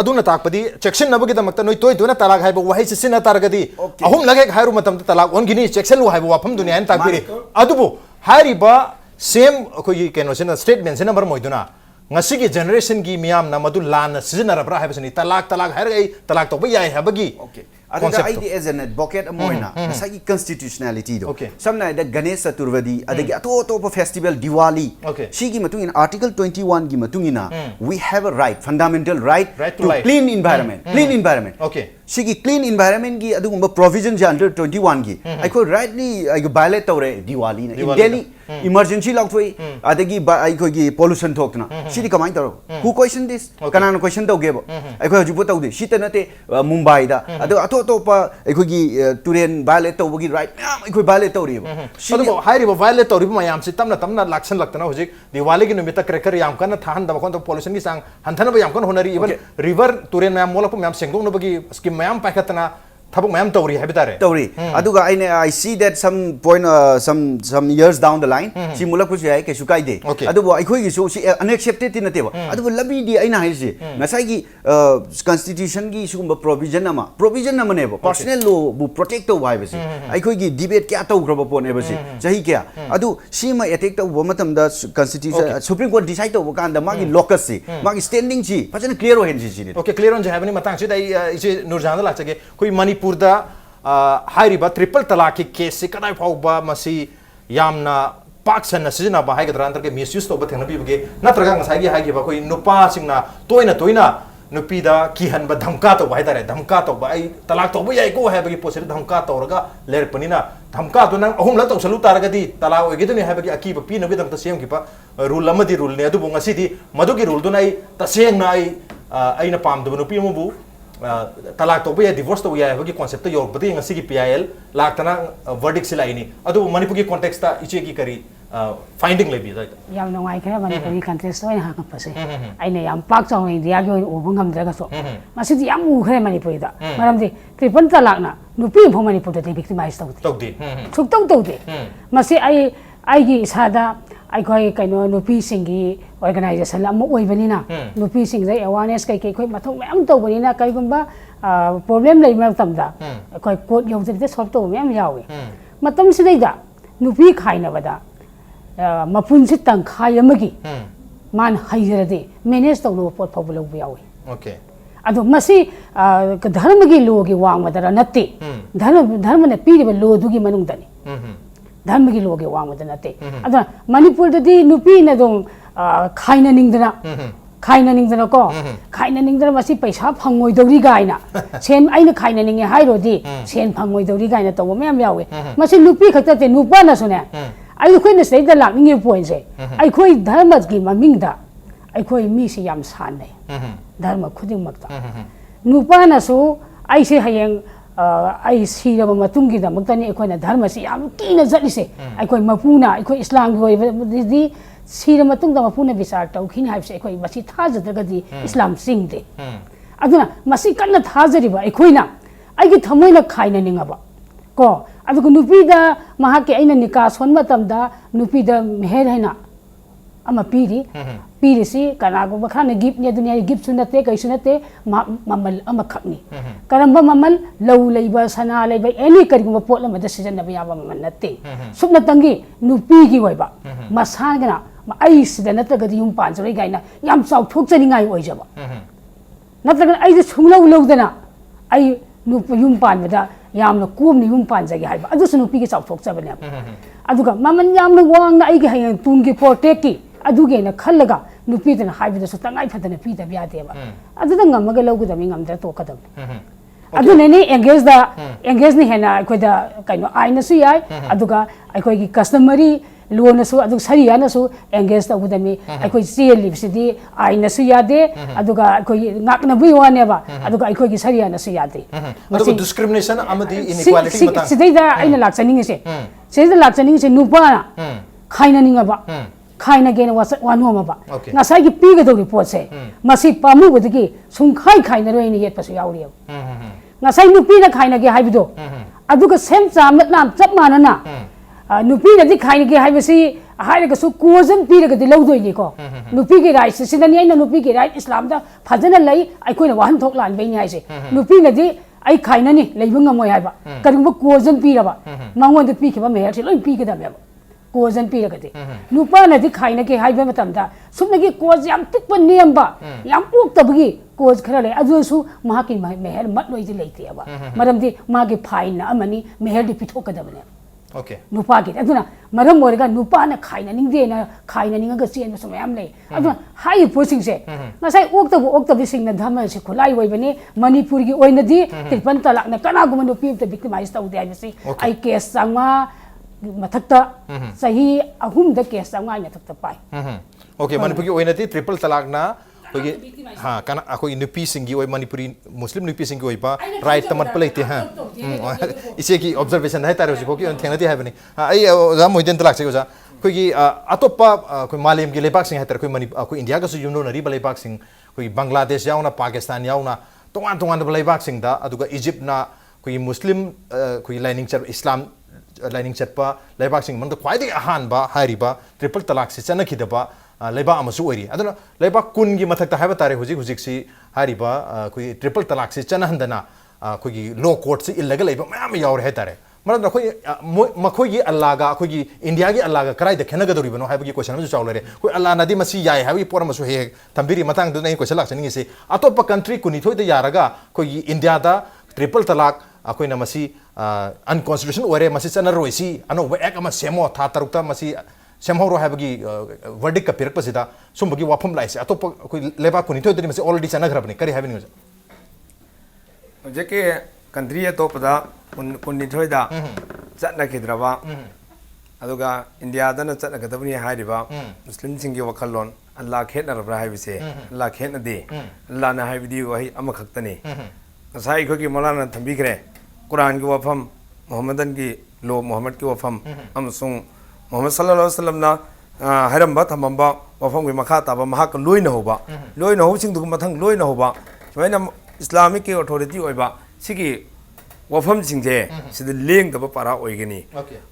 अदुना ताकपदी चेक्सन नबगी दमक्ता नोइ तोय दोना तलाक हाइबा वहाइ सिसिना तारगदी अहुम लगे हाइरु मतम तलाक ओनगिनी चेक्सलु हाइबा वाफम दुनिया एन ताकपिरि अदुबु हाइरिबा सेम अखोई केनोसिना स्टेटमेंट से number मोइदुना ngasi generation gi miyam na madu lan sizinarabra haibasini talak har ai talak to bai habagi okay adha I as an advocate amoina ngasi constitutionality do samna da Ganesh Chaturvedi adagi ato festival Diwali sigi matung in article 21 gi matungina we have a right fundamental right to clean environment okay sigi clean environment gi adugumba provision ja under 21 gi I could rightly I violate tawre Diwali in Delhi emergency lautoi adagi I could gi pollution thokna sidi kamai taro who question this kanana question tawgeba I could jubo tawde sita nate Mumbai da adu ato pa I could gi turen violate tawgi right I could violate tawri adu hairi violate tawri mayam si tamna laksan laktana hojik Diwali gi numita cracker yam kana thahan da kon pollution gi sang hanthana ba yam kon honari even river turen mayam mola pu mayam sengdong no bagi skim mayam paikatana thabuk mayam tawri habitare tawri aduga I see that some point some years down the line si mulak pusi ai kesu kai de adubo ai khoi gi so si unaccepted tin nateba adubo labi di aina hai si ngasai gi constitution gi sugumba provision nama ne personal law bu protect to wai basi ai khoi gi debate kya taw groba pon e basi jahi kya adu si ma attack to bo matam da constitution supreme court decide to kan da magi locus si magi standing si fajana clear ho hen si okay clear on jahani matang si dai ise nurjan la chage koi पुरदा हाइरिबा triple talaq की case से कदाई फाउबा मसी यामना पाक्सन सिजना बा हाइगद्रा अंतर के misuse तो बथेन बिबगे नत्रगा ngसाई gi हाइगिबा कोई नुपा सिंगना तोइना नुपीदा किहनबा धमका तो बाइदारे धमका तो बाई तलाक तो बय को हाइबगी पोसे धमका तोरगा लेरपनिना धमका तो नंग अहुम ला तौसलु तारगदी तलाक ओइगिदनि हाइबगी अकीबा पीनबि दंत सेमगिबा रूल अमदि रूल ने अदुबो ngasi di मदुगी रूल दुना आई तसेंगना आई आइना पामदबो नुपी मबु तलाक तो बया डिवोर्स तो या बगी कांसेप्ट तो योरबदी ngasi gi PIL लाक्तना वर्डिक्ट सिलाइनी अदु मणिपुर की कॉन्टेक्स्ट ता इचे की करी फाइंडिंग लेबी जाय याम नंगाई खरे मणिपुरी कंटेक्स्ट ओइन हा कपसे आइने याम पाक चाउ India gi ओबो ngamdra so masidi yam u khare manipuri da maramdi triple talak na nupi pho manipur da victimize tawdi thuk tawde masi ai gi isada ai khoi kaino nupi singi organization am oibanina nupi sing jai awareness kai khoi mathong mayam tawbanina kai gumba problem lei ma tamda khoi court yawjin solve to mayam yawi matam sidai da nupi khaina bada mapun sit tang khai amagi man hairade manage tawlo pot phoblo yawi okay ado masi dharma gi lo gi wang madara natti dharma ne piriba lo du gi manung dani dharma gi lo gi wang madara natti ado manipur da di nupi na dong khaina ningdana खाइना निंगदना को खाइना निंगदना मसी पैसा फंगोय दौरी गायना सेन आइना खाइना निंगे हाइरोदी सेन फंगोय दौरी गायना तो ma'am यावे मसी नुपी खतते नुपा ना सुने आई खोइना सैदा लाकनिंगे पॉइंट से आई खोइ धर्म की ममिंगदा आई खोइ मी से याम सानै धर्म खुदिंग मक्ता नुपा ना सो आई से हयंग आई सीरब मतुंगी दमक्तनी अखोइना धर्म से याम कीना जलिसे अखोइ मपुना अखोइ इस्लाम की दी सीर मतुंग मपुना विचार तौखिन हाइबसे अखोइ मसी थाजद्रगदी इस्लाम सिंगदे अदुना मसी कन्ना थाजरिबा अखोइना आइगी थमोइना खाइना निंगबा को अदुगु नुपीदा महाके आइना निका सोन मतमदा नुपीदा मेहर हैना अमा पीरी पीरी सी कनागो बखाने गिफ्ट ने दुनिया गिफ्ट सुनते कई सुनते ममल अमा खकनी करंबा ममल लौ लेबा सना लेबा एनी करिगुम पोट लम द सीजन नबा याबा ममल नते सुबना तंगी नुपी की वइबा मसागना आई सिदा नतगदि युम पांजरै गाइना याम चाउ थोकजनिङाइ ओइजबा नतगन आई जे सुंगलौ लौदना आई नुप युम पानबदा यामना कोमनि युम पांजगे हाइबा अदुसु नुपी के चाउ थोकजबने अदुगा ममन यामना वांगना आई के हयं तुनगी प्रोटेक्ट की अदुगेना खल्लगा नुपीदना हाइबदसु तंगाइ Fadna पीदा ब्यादेबा अदुदा ngamaga lawgudami ngamdra tokadam adunani engage ni hena akoida kaino aina su yai aduga akoi gi customary loan su adu saria na su engage tawudami akoi sel libsidi aina su yade aduga akoi ngakna bui wane ba aduga akoi gi saria na su yade aduga discrimination amadi inequality matang sidaida aina lakchani se seida lakchani se nupa khaina ninga ba खाइना गेन वानो मबा नसाई की पीगे दो report से मसी पामु बदगी सुंखाई खाइना ruin येत पसु यावरी नसाई नुपी ना खाइना गे हाइबिदो अदुगा सेम चामत नाम चप मानना नुपी नदि खाइना गे हाइबसी हाइरगा सु कोजन पीरगा दि लौदोइनी को नुपी के राइट सिदनी आइना नुपी के राइट इस्लाम दा फजना लई आइकोइना वाहन थोक लान बेनि हाइसे नुपी नदि आई खाइना नि लेबंग मोय हाइबा करिंबो कोजन पीरबा मंगोन द पीखबा मेहर से लोइ पीगदा कोजन पीरगदे नुपा नदि खाइना के हाइबे मतमदा सुमनगी कोज याम तिकप नेमबा याम पोक्तबगी कोज खरा ले अजुसु महाकी मेहर मत लोइदि लेतेबा मरमदि मागे फाइन अमनी मेहर दि पिथोकदबने ओके नुपा के अदुना मरम मोरगा नुपा ना खाइना निंगदे ना खाइना निंगा चेन सम याम ले अदुना हाइ पोसिंग से नसाई ओक्तबि सिंग ना धम से खुलाई वइबने मणिपुर की ओइनदि तिरपन तलाक ना कनागुम नुपी त विक्टिमाइज तौदे आइबसी आई केस संगमा मथक्ता सही अहुम द केस संगाई मथक्ता पाई ओके मणिपुरी ओइनति ट्रिपल तलाक ना कोई हां कना अखोई नुपी सिंगी ओइ मणिपुरी मुस्लिम नुपी सिंगी ओइ बा राइट तमन पलेते हां इसे की ऑब्जर्वेशन है तारे को की थेंगति हाबनी आई जा मोइदेन तलाक से जा कोई की अतोपा कोई मालेम की लेबाक सिंग है तारे कोई मणि कोई इंडिया का सु युनो नरी लेबाक सिंग कोई बांग्लादेश याउना पाकिस्तान याउना तोंगान तोंगान लेबाक सिंग दा अदुगा इजिप्ट ना कोई मुस्लिम कोई लाइनिंग चर इस्लाम लाइनिंग चटपा लेबाक सिंग मन ख्वाइदि अहानबा हारिबा ट्रिपल तलाक से चनखिदबा लेबा अमसु ओइरी अदुना लेबा कुन की मथक्ता हाइबा तारे हुजिक सी हारिबा कोई ट्रिपल तलाक से चनहंदना कोई लॉ कोर्ट से इल्लेगल लेबा मयाम यावर है तारे मतलब कोई मखोई की अल्लाह का कोई इंडिया की अल्लाह का कराई खेनगदोरिबनो हाइबगी क्वेश्चन अमसु चावलरे कोई अल्लाह नदी मसी याय हाइबगी पोरमसु हे तंबिरी मतंग दु नहीं क्वेश्चन लाक्सनिंग से अतोप कंट्री कुनिथोय द यारगा कोई इंडिया दा ट्रिपल तलाक अखोइना मसी अनकॉन्स्टिट्यूशन ओरे मसी चनरोइसी अनोब एक अमा सेमो था तरुक्ता मसी सेमहोरो हाइबगी वर्डिक का पिरकपसिदा सुमबगी वाफम लाइसे अतोप कोई लेबा कुनिथोय दनि मसी ऑलरेडी चनग्रबनि करि हाइबनि जेके कंट्री अतोपदा कुनिथोयदा चनखिद्रबा अदुगा इंडिया दना चनगदबनि हाइरिबा मुस्लिम सिंगी वखलोन अल्लाह खेनरब्रा हाइबिसे अल्लाह खेनदे अल्लाह ना हाइबिदी वही अमखक्तने नसाई खोगी मौलाना थंबिखरे कुरान की वफम मोहम्मदन की लो मोहम्मद की वफम अमसुंग मोहम्मद सल्लल्लाहु अलैहि वसल्लम ना हरम्बा थमम्बा वफम की मखा ताबा महाक लोइन होबा लोइन हो सिंग दुग मथंग लोइन होबा सोयना इस्लामिक की अथॉरिटी ओइबा सिगी वफम सिंजे सिद लेंग दबा पारा ओइगनी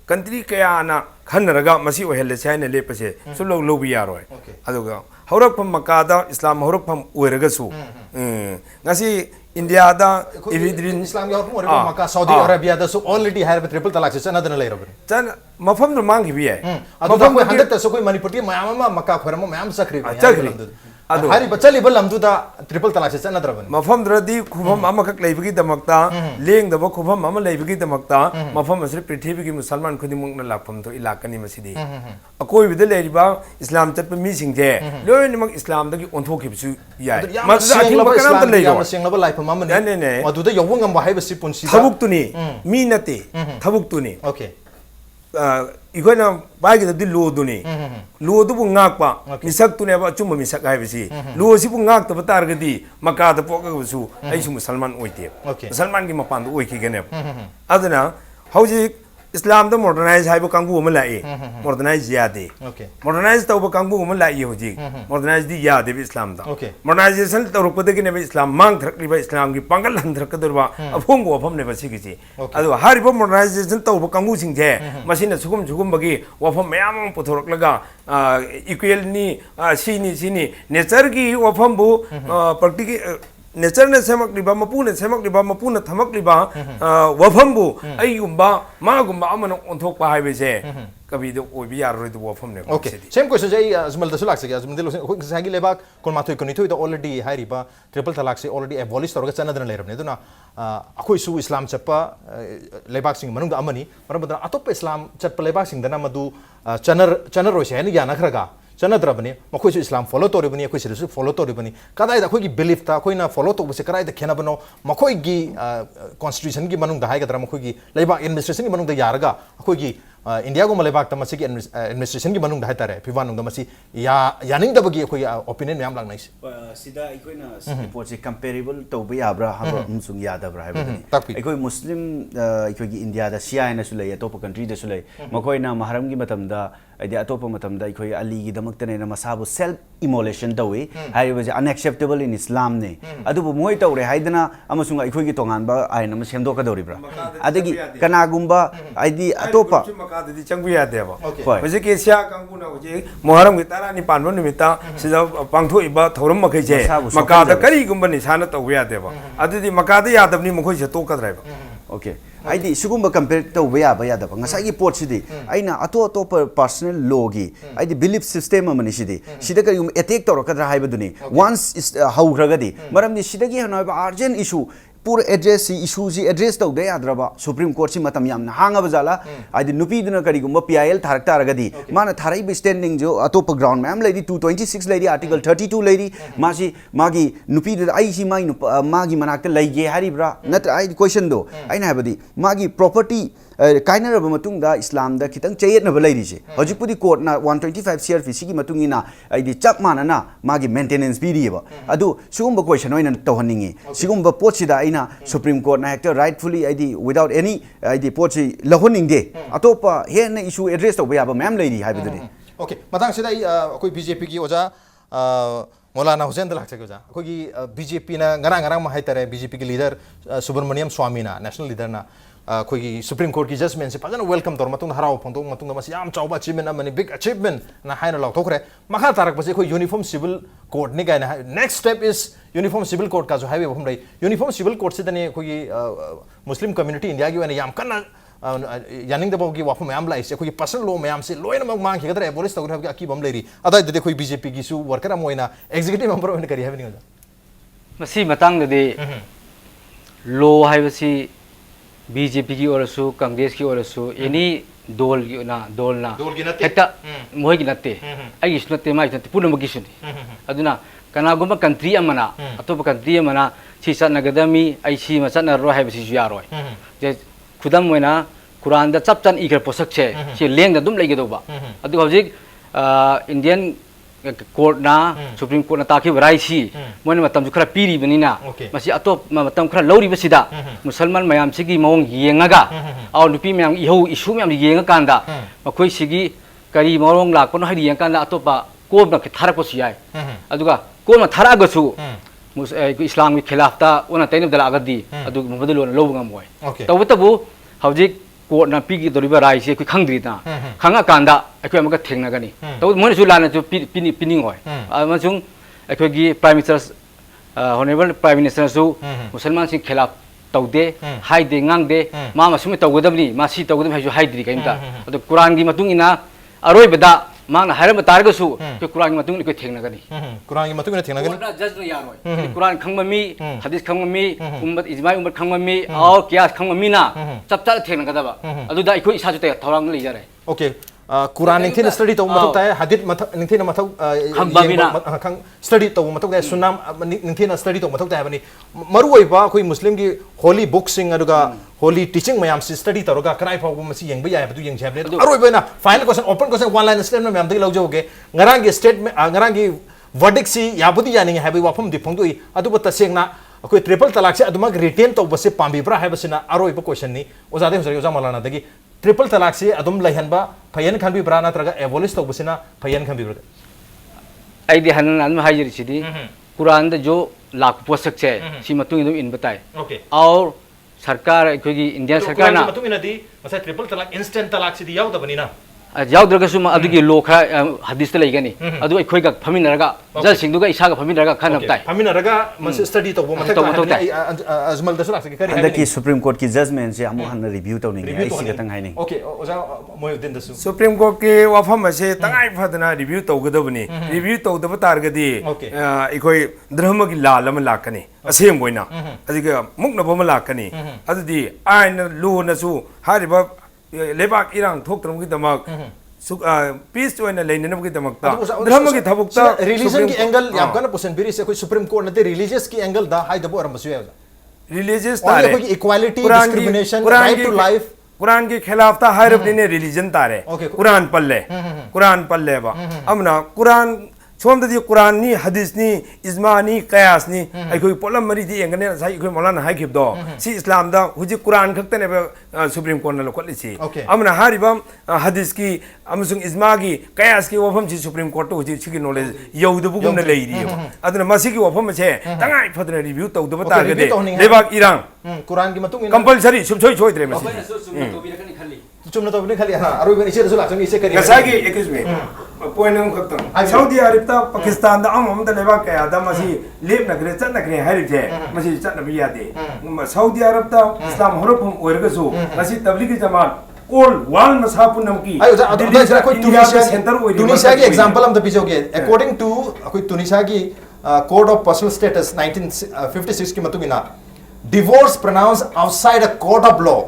कंट्री कया ना खनरगा मसी ओहेले चाइना लेपसे सुलो लोबि यारोय अदुगा हौरकफम मकादा इस्लाम हौरकफम ओइरगसु ngasi इंडिया दा इविद्रिन इस्लाम यावर मोरे मक्का सऊदी अरेबिया दा सो ऑलरेडी हायर ट्रिपल तलाक से चना दन लेरबन चन मफम न मांगी भी है अदु कोई 100 त सो कोई मणिपुर की मयाम मक्का खरम मयाम सखरी अदो hari bachali balam tu da triple talak se chana draban मफम द्रदी खुफम अमखक लेबगी दमकता लेंग दब खुफम अम लेबगी दमकता मफम असरे पृथ्वी की मुसलमान खुदिमुक न लाखम तो इलाकनी मसिदी अकोई विद लेरिबा इस्लाम चत पे मीसिंग जे लोयनमक इस्लाम दगी ओंथोखिबसु याय मदुदा अथिंग बकराम त लेरो senglaba life mam ने ने ने madu da yowang am hai basi punsi थबुक Tuni me नते थबुक Tuni okay इखोना बाइग दि लो दुनी लो दुबु ngakpa misak tune ba chumba misak haibisi lo sibu ngak ta batargadi maka da pokagsu aisu musalman oite musalman gi mapan du oiki gene aduna hauji islam da modernize haibu kangbu ma lai modernize yade modernize tawba kangbu ma lai hoji modernize di yade bi islam da modernization tawruk padagi ne islam mang thrakri ba islam gi pangal han thrakadurba afong go afam ne ba sigisi adu haribo modernization tawba kangbu singje masina sugum sugum bagi wafam mayam puthorok laga equal ni sini nature gi wafam bu practically nature ने सेमक लिबा मपू ने थमक लिबा वफम बु अइगुम्बा मागुम्बा अमन ओंथोक पा हाइबेसे कभी दो ओबी यार रोय दो वफम ने ओके सेम क्वेश्चन जै अजमल दसु लाग सके अजमल दिलो सागी लेबाक कोन माथोय कोनिथोय तो ऑलरेडी हाइरिबा ट्रिपल तलाक से ऑलरेडी एबॉलिश तोरगा चनदन लेरबने दुना अखोय सु इस्लाम चप्पा लेबाक सिंग मनुंग अमनी मरबदा अतोप इस्लाम चप्पा लेबाक सिंग दना मदु चनर रोय से याना खरगा चनद्रबनी मखोइसु इस्लाम फॉलो तोरिबनी अखोइसु फॉलो तोरिबनी कदाय अखोइगी बिलीफ ता अखोइना फॉलो तोबसे कराय द खेनबनो मखोइगी कॉन्स्टिट्यूशन की मनुंग दा हाइगद्रा मखोइगी लेबा एडमिनिस्ट्रेशन की मनुंग दा यारगा अखोइगी इंडिया को मलेबाक ता मसिगी एडमिनिस्ट्रेशन की मनुंग दा हाइतारे फिवानुंग दा मसि यानिंग दबगी अखोइ ओपिनियन मैम लांगनाइस सिदा अखोइना रिपोर्ट से कंपेरेबल तोबे याब्रा हम अमसुंग यादब्रा हाइबनी अखोइ मुस्लिम अखोइगी इंडिया दा सियाना सुलै अतोप कंट्री दा सुलै मखोइना महरम की मतमदा आइडिया अतोप मतमदा अखोइ अली की दमकतने मसाबु सेल्फ इमोलेशन तौवे हाइबजे अनएक्सेप्टेबल इन इस्लाम ने अदुबु मोय तौरे हाइदना अमसुंग अखोइगी तोंगानबा आइन अम सेमदोकदौरिब्रा अदगी कनागुम्बा आइडी अतोपा मकाददी चंगु यादेबा होजे के सिया कांगुना होजे मोहरम की तारा नि पानबो निमिता सिदा पांगथोइबा थौरम मखैजे मकादा करिगुम्बा निसाना तौवे यादेबा अदुदी मकादा यादबनी मखोइ से तोकद्राइबा ओके आइडी सुगुम्बा कंपेयर तौबे याबा यादबा ngसागी पोटसिदी आइना अतो अतो पर्सनल लॉगी आइडी बिलीफ सिस्टम अमनि सिदी सिदा करिगुम अटैक तौरकद्रा हाइबदुनी वंस हौग्रगदी मरमदि सिदगी हनाइबा अर्जेंट इशू पूरा एड्रेस इशू जी एड्रेस तौदे याद्रबा सुप्रीम कोर्ट से मतम यामना हांगबा जाला आइडी नुपीदुना करिगुम पीआईएल थारकतारगदी माना थाराइब स्टैंडिंग जो अतोप ground ma'am lady 226 lady article 32 lady मासी मागी नुपीदु आई सी मागी मनाक्ता लैगे हारिब्रा नत्र आई क्वेश्चन दो आइना हाबदी मागी प्रॉपर्टी काइनरब मतुंगदा इस्लाम दा खितंग चेयेतनब लैरिसे हजिपुदी कोर्ट ना 125 सीआरपीसी की मतुंगिना आइडी चप मानना मागी मेंटेनेंस पीरियबा अदु सुगुम्बा क्वेश्चन ओइना तौहनिंगे सिगुम्बा पोटसिदा आइना सुप्रीम कोर्ट ना हेक्टर राइटफुली आइडी विदाउट एनी आइडी पोटसि लहोनिंगे अतोपा हेन इशू एड्रेस तौबा याबा मैम लैरि हाइबदुनी ओके मतंग सिदा कोई बीजेपी की ओजा मौलाना हुसैन दलाक से ओजा कोई बीजेपी ना ngara हाइतरे बीजेपी की लीडर सुब्रमण्यम स्वामी ना नेशनल लीडर ना कोई सुप्रीम कोर्ट की जजमेंट से फजन वेलकम तौर मतुंग हराव फंदों मतुंग मसी याम चावबा अचीवमेंट अमनी बिग अचीवमेंट ना हाइना लाउथोखरे मखा तारक बसे कोई यूनिफॉर्म सिविल कोड नि गायना next step is uniform civil code का जो हाईवे हम रही यूनिफॉर्म सिविल कोड से तने कोई मुस्लिम कम्युनिटी इंडिया की वने याम कन्ना यानिंग दबोगी वाफम याम लाइसे कोई पर्सनल लो मैम से लोयन मग मांग के गदरे पुलिस तगुर की अकी बम लेरी अदा दे कोई बीजेपी की सु वर्कर मोइना एग्जीक्यूटिव मेंबर ओइन करी हैवनिंग मसी मतंग दे लो हाइबसी बीजेपी की ओरसु कांग्रेस की ओरसु एनी दोल हेक्टा मोहगी नते आई नते माइ नते पुनमगी सुनी अदुना कनागुम कंट्री अमना अतोप कंट्री अमना सी चनगदमी आई सी मचन रो हाइबसी जु यारोय जे खुदम मोइना कुरान दा चप चन इगर पोसक छे सी लेंग दा दुम लेगेदोबा अदु हजिक इंडियन कोर्ट ना सुप्रीम कोर्ट ना ताकि वराइसी मोन मतम खरा पीरी बनिना मसी अतोप मतम खरा लौरी बसिदा मुसलमान मयाम सिगी मवंग येंगागा आउ नुपी मयाम इहो इशू मयाम येंगा कांदा मखोइ सिगी करी मवंग लाकपन हाइ येंगा कांदा अतोपा कोब ना थारपसु याय अदुगा कोब ना थारागसु इस्लाम की खिलाफता ओना तैनब दलागदी अदु मबदलोन लौबंग मोय तबतबु हौजिक कोर्ट ना पीगी दोरिबा राय से कोई खंगद्रीना खंगा कांदा अखोय अमका थेंगनागनी तो मोनसु लाना जो पिनिंग होय अमसुंग अखोयगी प्राइम मिनिस्टर होनेबल प्राइम मिनिस्टर सु मुसलमान सिंह खिलाफ तौदे हाइदे ngang मा मसुम तौगदबनी मासी तौगदम हाइजु हाइद्री काइमता अदु कुरान की मतुंग इना अरोय बदा मांग हायरम तारगसु के कुरान की मतुंग को थेंगनगनी कुरान की मतुंग ने थेंगनगनी कोर्ट जज न यारोय कुरान खंगममी हदीस खंगममी उम्मत इजमाई उम्मत खंगममी और कियास खंगममी ना चप चप थेंगनगदबा अदुदा इखो इसाजु ते थौरांग लेजरे ओके कुरान निंथिन स्टडी तो मथक ताय हदीत मथक निंथिन मथक खंग स्टडी तो मथक ताय सुनाम निंथिन स्टडी तो मथक ताय बनी मरु ओइबा कोई मुस्लिम की होली बुक सिंग अदुगा होली टीचिंग मयाम से स्टडी तरोगा कराई फाव मसी यंग बया बदु यंग छाबले अरोइबना final question open question one line statement मयाम दि लौजोगे ngaraang gi statement ngaraang gi verdict si yabudi yaning habi wafam di phongdui aduba tasengna akoi triple talak se aduma retain to base pambibra habasina aroiba question ni ozade hosari oza malana dagi triple तलाक से अदम लहनबा five खनबी ब्रा नत्रगा abolish तौबसिना five खनबी ब्रा आइदि हनन अदम हाजिर सिदी Quran the जो लाख पोसक छे सी मतुंग इदम इन बताय ओके और सरकार अखोगी इंडियन सरकार ना मतुंग इनदी मसा ट्रिपल तलाक इंस्टेंट तलाक सिदी याव दबनी ना यावद्रगसु अदुगी लो खरा हदीस त लेगनी अदु अखोइगा फमिनरगा जल सिंगदुगा इसागा फमिनरगा खनब ताय फमिनरगा मस स्टडी तो मथक अजमल दसु लाक्स के करी अंदर की सुप्रीम कोर्ट की जजमेंट से अमु हन रिव्यू तो नहीं है इसी गतंग हाइनी ओके ओजा मोयुद्दीन दसु सुप्रीम कोर्ट के वाफम से तंगाई फदना रिव्यू तौगदबनी रिव्यू तौदब तारगदी इखोई धर्म की लाल अम लाकनी असेम बोइना अदिगे मुक्नबो म लाकनी अदुदी आइन लुनसु हारिबा लेबाक इरांग थोक्तरम की दमक पीस ओइना लेननम की दमकता धर्म की थबुकता रिलीजन की एंगल याम कन पोसन बिरी से कोई सुप्रीम कोर्ट नते रिलीजियस की एंगल दा हाई दबो अरमसु है रिलीजियस तारे कोई equality discrimination right to life Quran के खिलाफ था हर अपने रिलीजन तारे कुरान पल्ले बा अमना कुरान सोम ददी कुरान नी हदीस नी इजमा नी कयास नी अखोई पोलम मरी दी एंगने साइ अखोई मौलाना हाइखिब दो सी इस्लाम दा हुजि कुरान खक्तने सुप्रीम कोर्ट न लोखलिसी अमना हारिबम हदीस की अमसुंग इजमा की कयास की वफम सी सुप्रीम कोर्ट तो हुजि सिगी नॉलेज यौदबुगुम न लेइरी अदना मसी की वफम छे तंगाई फदना रिव्यू तौदब तागदे लेबाक इरांग कुरान की मतुंग कंपलसरी सुबछोय छोयद्रे मसी चुमना तो खाली हां अरोइबन इसे रसुल आसम इसे करी गसागी एक्स में पॉइंट हम खत्म सऊदी अरब ता पाकिस्तान दा अम दा लेबा कया दा मसी लेब नगरे चत नगरे हारिजे मसी चत नबी यादे सऊदी अरब ता इस्लाम हरफम ओरगसु मसी तबलीगी जमात ऑल वर्ल्ड मसापुनम की दिल्ली कोई तुनिसिया सेंटर ओइ तुनिसिया की एग्जांपल हम द पिजोगे अकॉर्डिंग टू कोई तुनिसिया की कोड ऑफ पर्सनल स्टेटस 1956 की मतुगिना divorce pronounced outside a court of law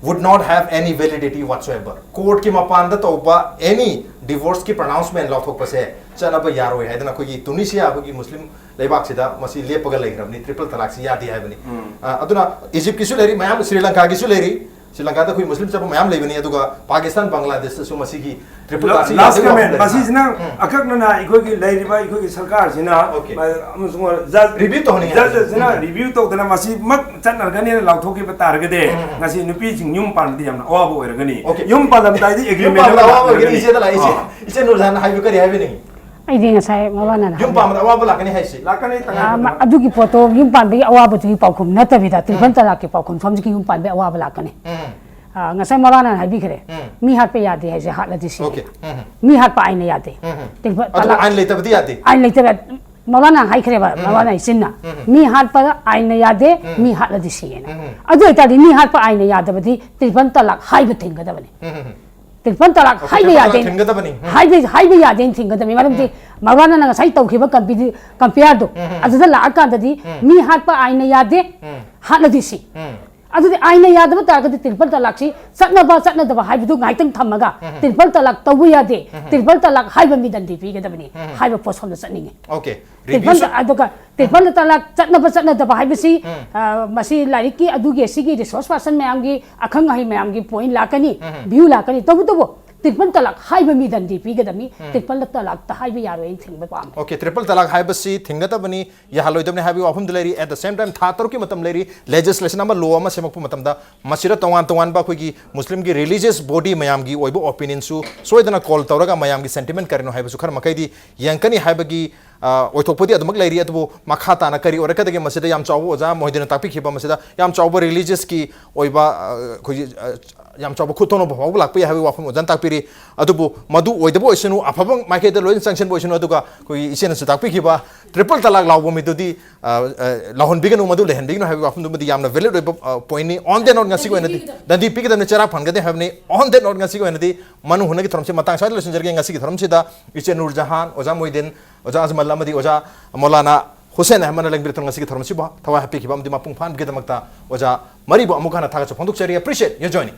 would not have any validity whatsoever. Court की मपान तो उपा any divorce की pronouncement law थोक पसे चला ब यारो है इतना कोई तुनिसिया कोई मुस्लिम लेबाक सिदा मसी ले पगल लेग्रबनी ट्रिपल तलाक से याद है बनी अदुना इजिप्ट की सुलेरी मयाम श्रीलंका की सुलेरी श्रीलंका तो कोई मुस्लिम सब मयाम लेबनी अदुगा पाकिस्तान बांग्लादेश सु मसी की ट्रिपल तलाक से लास्ट कमेंट मसी ना अककना इखो की लेरिबा इखो की सरकार सिना अमसुंग जज रिव्यू तो होनी जज सिना रिव्यू तो दना मसी मत चनरगनी लाउथोकी बतारगदे ngasi nupi jing yum pan di yamna awa bo ergani yum palam dai di agreement awa bo ergani ise dala ise nurjan haibu kari haibu ningi ai ding sai mawana na yum pam awa bo lakani haisi lakani tanga adugi photo yum pan bi awa bo ji paukhum na tabi da tripan tala ke paukhum som ji yum pan bi awa bo lakani ngasai mawana na haibi khare mi hat pe yade hai je hat la di si okay mi hat pa ai na yade tripan tala ain le tabdi yade ain le tab mawana hai khare ba mawana isinna mi hat pa ai na yade mi hat la di si na adu ta di mi hat pa ai na yade ba di tripan tala hai ba thinga da bani tripan tala hai ba yade thinga da bani hai ba yade thinga da mi maram di mawana na ngasai tau khiba compare do adu la ka da di mi hat pa ai na yade hat la di si अदुदि आइना Yadav तारगदि triple तलाक सी सत्नदब हाइबदु गाइतंग थमगा triple तलाक तबु यादे triple talaq हाइब मिदंदि पिगदबनि हाइब पोसम चनिंगे ओके ट्रिपल अदुगा ट्रिपल तलाक सत्नदब हाइबसी मसी लारिकी अदुगे सिगी रिसोर्स पर्सन मयामगी अखंग हाइ मयामगी पॉइंट लाकनी व्यू लाकनी तबु ट्रिपल तलाक हाइब मिदंदि पिगदमि ट्रिपल तलाक त हाइब यारो इन थिंग पाम ओके ट्रिपल तलाक हाइबसी थिंगतबनि या हलोइदबनि हाइबि वाफम दिलेरी एट द सेम टाइम था तरुकी मतम लेरी लेजिस्लेशन अमा लॉ अमा सेमकपु मतमदा मसिरा तवान बा कोई मुस्लिम की रिलीजियस बॉडी मयाम की ओइबो ओपिनियन सु सोइदना कॉल तौरगा मयाम की सेंटिमेंट करिनो हाइबसु खर मकैदी यंकनी हाइबगी ओइथोकपदि अदमक लेरी अदबो मखा ताना करी ओरकदगे मसिदा याम चावो ओजा मोहिदिन ताकपी खिबा मसिदा याम चावो रिलीजियस की ओइबा खोजि याम चावो खुतोनो भाव लाकपि हाबि वाफम ओजन ताकपिरी अदबो मदु ओइदबो ओइसनु अफबं माइकेद लोइन संक्शन बोइसनु अदुगा कोइ इसेन से ताकपि खिबा ट्रिपल तलाक लावबो मिदुदी लाहन बिगनु मदु लेहन बिगनु हाबि वाफम दुमदि यामना वैलिड ओइबो पॉइंट नि ऑन देन ऑर्गन सिगो नदी दंदी पिगदम चरा फनगदे हाबनि ऑन देन ऑर्गन सिगो नदी मनु हुनगी थरमसे मतंग साइड लसन जरगे ngasi थरमसिदा इचे नूर जहान ओजा मोइदिन ओजा अजमल अमदी ओजा मौलाना हुसैन अहमद लंगबिर थरम ngasi थरमसिबा थवा हैप्पी खिबा मदि मापुंग फान बिगदमक्ता ओजा मरिबो अमुखाना थागा फोंदुक चरी अप्रिशिएट योर जॉइनिंग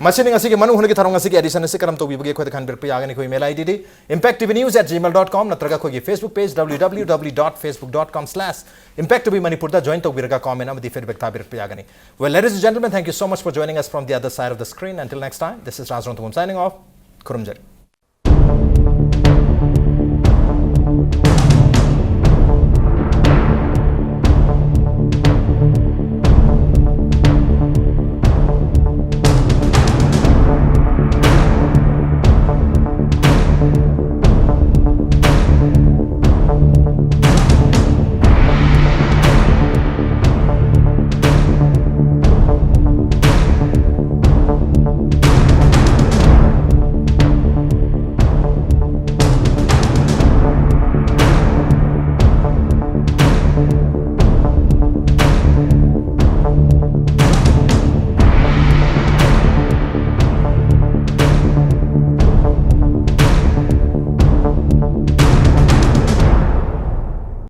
मसिनी ngasi के मनु हुनगी थरम ngasi के एडिशन से करम तोबी बगे खोद खान बिर पे आगने कोई मेल आईडी impacttvnews@gmail.com नत्रगा कोई फेसबुक पेज www.facebook.com/impacttvmanipur दा जॉइन तोबिरगा कमेंट अमदी फीडबैक ता बिर पे आगने well ladies and gentlemen thank you so much for joining us from the other side of the screen until next time this is Rajrong signing off Kurumjari